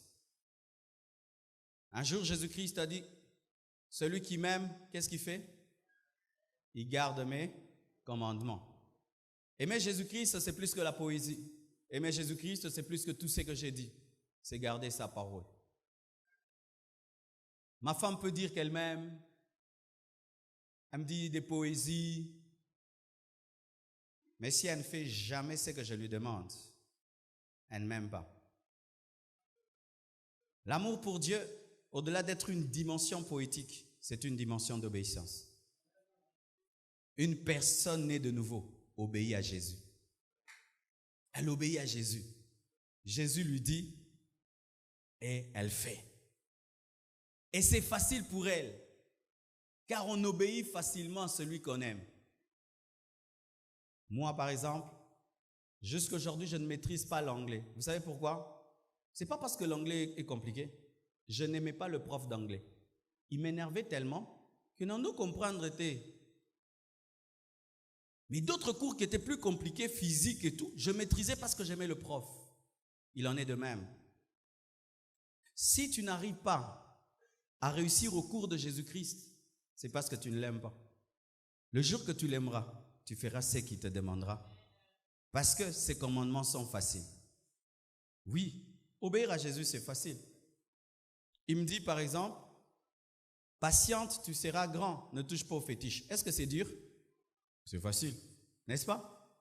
Un jour, Jésus-Christ a dit, celui qui m'aime, qu'est-ce qu'il fait? Il garde mes commandements. Aimer Jésus-Christ, c'est plus que la poésie. Aimer Jésus-Christ, c'est plus que tout ce que j'ai dit. C'est garder sa parole. Ma femme peut dire qu'elle m'aime. Elle me dit des poésies. Mais si elle ne fait jamais ce que je lui demande, elle ne m'aime pas. L'amour pour Dieu, au-delà d'être une dimension poétique, c'est une dimension d'obéissance. Une personne née de nouveau obéit à Jésus. Elle obéit à Jésus. Jésus lui dit et elle fait. Et c'est facile pour elle, car on obéit facilement à celui qu'on aime. Moi, par exemple, jusqu'à aujourd'hui, je ne maîtrise pas l'anglais. Vous savez pourquoi? Ce n'est pas parce que l'anglais est compliqué. Je n'aimais pas le prof d'anglais. Il m'énervait tellement que non nous comprendre était. Mais d'autres cours qui étaient plus compliqués, physiques et tout, je maîtrisais parce que j'aimais le prof. Il en est de même. Si tu n'arrives pas à réussir au cours de Jésus-Christ, c'est parce que tu ne l'aimes pas. Le jour que tu l'aimeras, tu feras ce qu'il te demandera. Parce que ses commandements sont faciles. Oui, obéir à Jésus, c'est facile. Il me dit par exemple, patiente, tu seras grand, ne touche pas au fétiche. Est-ce que c'est dur? C'est facile, n'est-ce pas?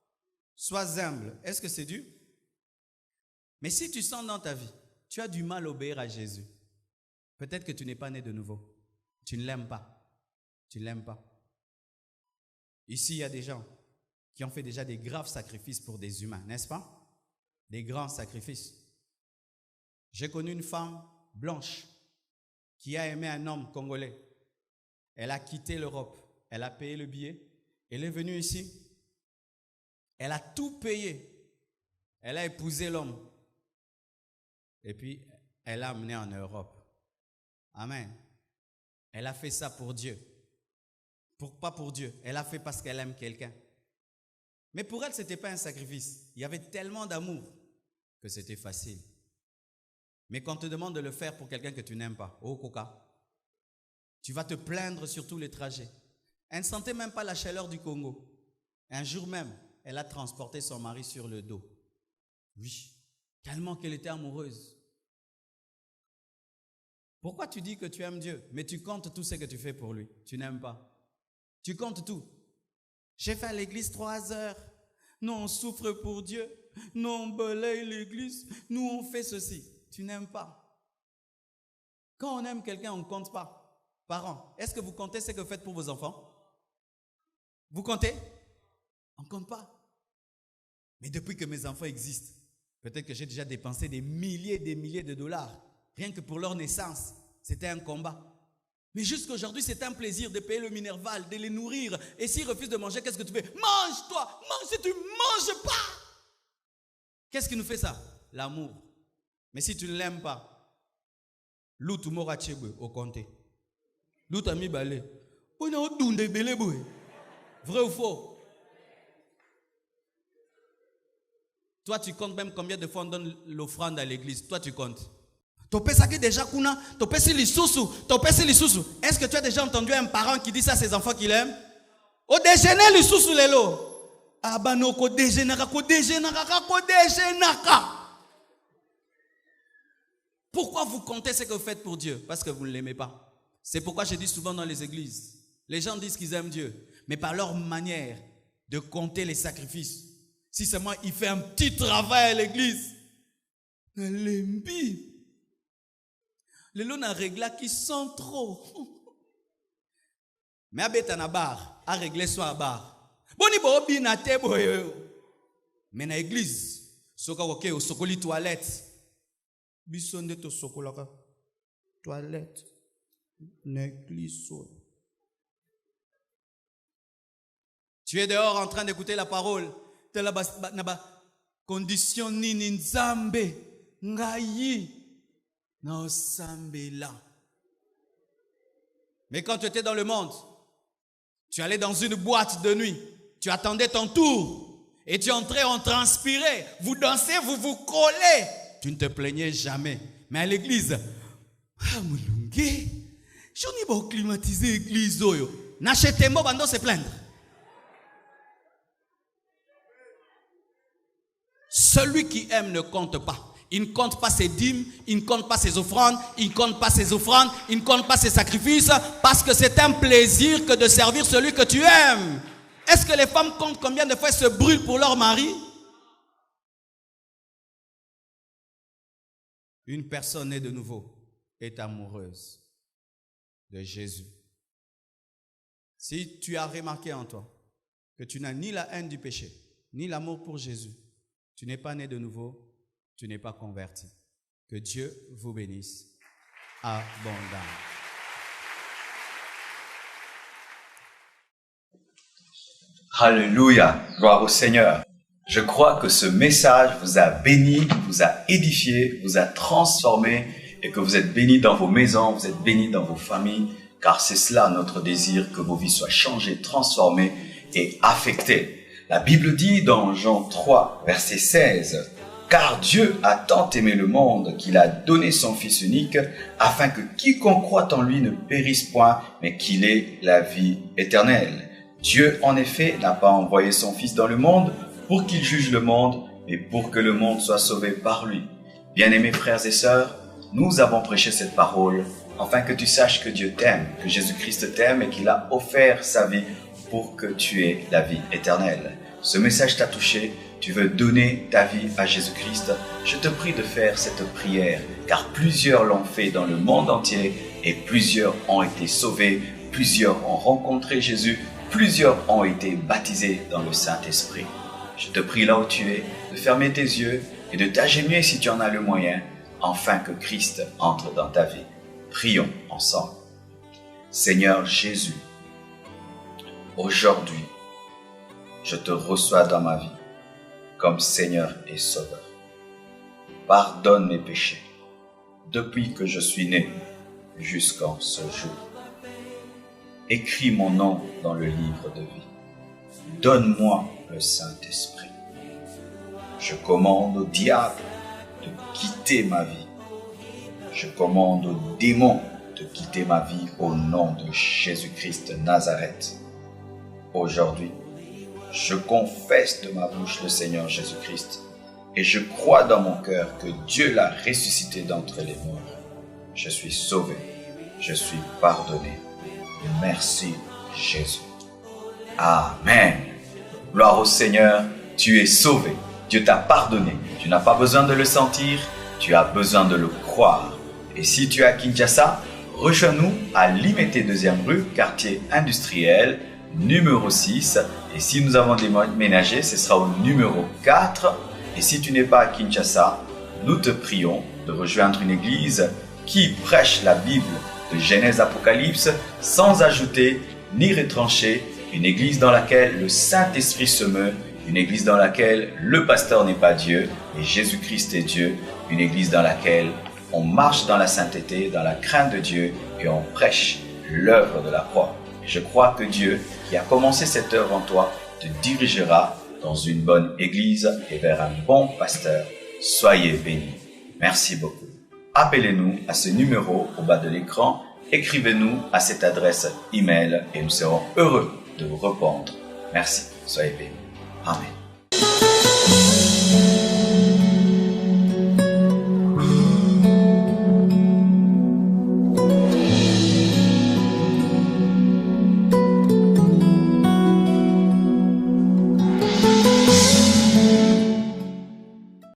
Sois humble, est-ce que c'est dur? Mais si tu sens dans ta vie, tu as du mal à obéir à Jésus, peut-être que tu n'es pas né de nouveau. Tu ne l'aimes pas. Tu ne l'aimes pas. Ici, il y a des gens qui ont fait déjà des graves sacrifices pour des humains, n'est-ce pas? Des grands sacrifices. J'ai connu une femme blanche qui a aimé un homme congolais. Elle a quitté l'Europe. Elle a payé le billet. Elle est venue ici. Elle a tout payé. Elle a épousé l'homme. Et puis, elle l'a amené en Europe. Amen. Elle a fait ça pour Dieu. Pas pour Dieu. Elle a fait parce qu'elle aime quelqu'un. Mais pour elle, ce n'était pas un sacrifice. Il y avait tellement d'amour que c'était facile. Mais quand on te demande de le faire pour quelqu'un que tu n'aimes pas, oh coca, tu vas te plaindre sur tous les trajets. Elle ne sentait même pas la chaleur du Congo. Un jour même, elle a transporté son mari sur le dos. Oui, tellement qu'elle était amoureuse. Pourquoi tu dis que tu aimes Dieu, mais tu comptes tout ce que tu fais pour lui? Tu n'aimes pas. Tu comptes tout. J'ai fait à l'église 3 heures. Nous, on souffre pour Dieu. Nous, on balaye l'église. Nous, on fait ceci. Tu n'aimes pas. Quand on aime quelqu'un, on ne compte pas. Parents, est-ce que vous comptez ce que vous faites pour vos enfants? Vous comptez? On ne compte pas. Mais depuis que mes enfants existent, peut-être que j'ai déjà dépensé des milliers et des milliers de dollars. Rien que pour leur naissance, c'était un combat. Mais jusqu'aujourd'hui, c'est un plaisir de payer le Minerval, de les nourrir. Et s'ils refusent de manger, qu'est-ce que tu fais? Mange-toi! Mange si tu ne manges pas! Qu'est-ce qui nous fait ça? L'amour. Mais si tu ne l'aimes pas, l'outou mora tchebe au comté. L'outou a mis balé. Vrai ou faux? Toi, tu comptes même combien de fois on donne l'offrande à l'église. Toi, tu comptes. Est-ce que tu as déjà entendu un parent qui dit ça à ses enfants qu'il aime? Au déjeuner, le sous lelo. Ah bah non, ko déjeunera. Pourquoi vous comptez ce que vous faites pour Dieu? Parce que vous ne l'aimez pas. C'est pourquoi je dis souvent dans les églises, les gens disent qu'ils aiment Dieu, mais par leur manière de compter les sacrifices. Si seulement il fait un petit travail à l'église, elle l'aime bien. Les lots n'a régla qui sont trop. Mais abeta na bar, a réglé soit à bar. Boni bo bina te boyo. Mais na église, soka woke o sokoli toilette. Bisonde to sokolaka. Toilette. Na église. Tu es dehors en train d'écouter la parole. tela na ba condition nini nzambe ngai na osambela. Mais quand tu étais dans le monde, tu allais dans une boîte de nuit, tu attendais ton tour et tu entrais, on transpirait, vous dansez, vous vous collez. Tu ne te plaignais jamais. Mais à l'église, je n'ai pas climatisé l'église. N'achetez-moi, bando se plaindre. Celui qui aime ne compte pas. Il ne compte pas ses dîmes, il ne compte pas ses offrandes, il ne compte pas ses offrandes, il ne compte pas ses sacrifices, parce que c'est un plaisir que de servir celui que tu aimes. Est-ce que les femmes comptent combien de fois elles se brûlent pour leur mari? Une personne née de nouveau est amoureuse de Jésus. Si tu as remarqué en toi que tu n'as ni la haine du péché, ni l'amour pour Jésus, tu n'es pas né de nouveau, tu n'es pas converti. Que Dieu vous bénisse abondamment. Alléluia, gloire au Seigneur. Je crois que ce message vous a béni, vous a édifié, vous a transformé et que vous êtes bénis dans vos maisons, vous êtes bénis dans vos familles, car c'est cela notre désir, que vos vies soient changées, transformées et affectées. La Bible dit dans Jean 3, verset 16, « Car Dieu a tant aimé le monde qu'il a donné son Fils unique, afin que quiconque croit en lui ne périsse point, mais qu'il ait la vie éternelle. Dieu, en effet, n'a pas envoyé son Fils dans le monde pour qu'il juge le monde, mais pour que le monde soit sauvé par lui. » Bien-aimés frères et sœurs, nous avons prêché cette parole afin que tu saches que Dieu t'aime, que Jésus-Christ t'aime et qu'il a offert sa vie pour que tu aies la vie éternelle. Ce message t'a touché, tu veux donner ta vie à Jésus-Christ, je te prie de faire cette prière, car plusieurs l'ont fait dans le monde entier et plusieurs ont été sauvés, plusieurs ont rencontré Jésus, plusieurs ont été baptisés dans le Saint-Esprit. Je te prie là où tu es, de fermer tes yeux et de t'agenouiller si tu en as le moyen, afin que Christ entre dans ta vie. Prions ensemble. Seigneur Jésus, aujourd'hui, je te reçois dans ma vie comme Seigneur et Sauveur. Pardonne mes péchés depuis que je suis né jusqu'en ce jour. Écris mon nom dans le livre de vie. Donne-moi le Saint-Esprit. Je commande au diable de quitter ma vie. Je commande aux démons de quitter ma vie au nom de Jésus-Christ de Nazareth. Aujourd'hui, je confesse de ma bouche le Seigneur Jésus-Christ et je crois dans mon cœur que Dieu l'a ressuscité d'entre les morts. Je suis sauvé, je suis pardonné. Merci Jésus. Amen. Gloire au Seigneur, tu es sauvé. Dieu t'a pardonné. Tu n'as pas besoin de le sentir, tu as besoin de le croire. Et si tu es à Kinshasa, rejoins-nous à Limete 2e rue, quartier industriel, numéro 6. Et si nous avons déménagé, ce sera au numéro 4. Et si tu n'es pas à Kinshasa, nous te prions de rejoindre une église qui prêche la Bible de Genèse Apocalypse sans ajouter ni retrancher, une église dans laquelle le Saint-Esprit se meut, une église dans laquelle le pasteur n'est pas Dieu et Jésus-Christ est Dieu, une église dans laquelle on marche dans la sainteté, dans la crainte de Dieu et on prêche l'œuvre de la croix. Et je crois que Dieu, qui a commencé cette œuvre en toi, te dirigera dans une bonne église et vers un bon pasteur. Soyez bénis. Merci beaucoup. Appelez-nous à ce numéro au bas de l'écran, écrivez-nous à cette adresse email et nous serons heureux de vous répondre. Merci. Soyez bénis. Amen.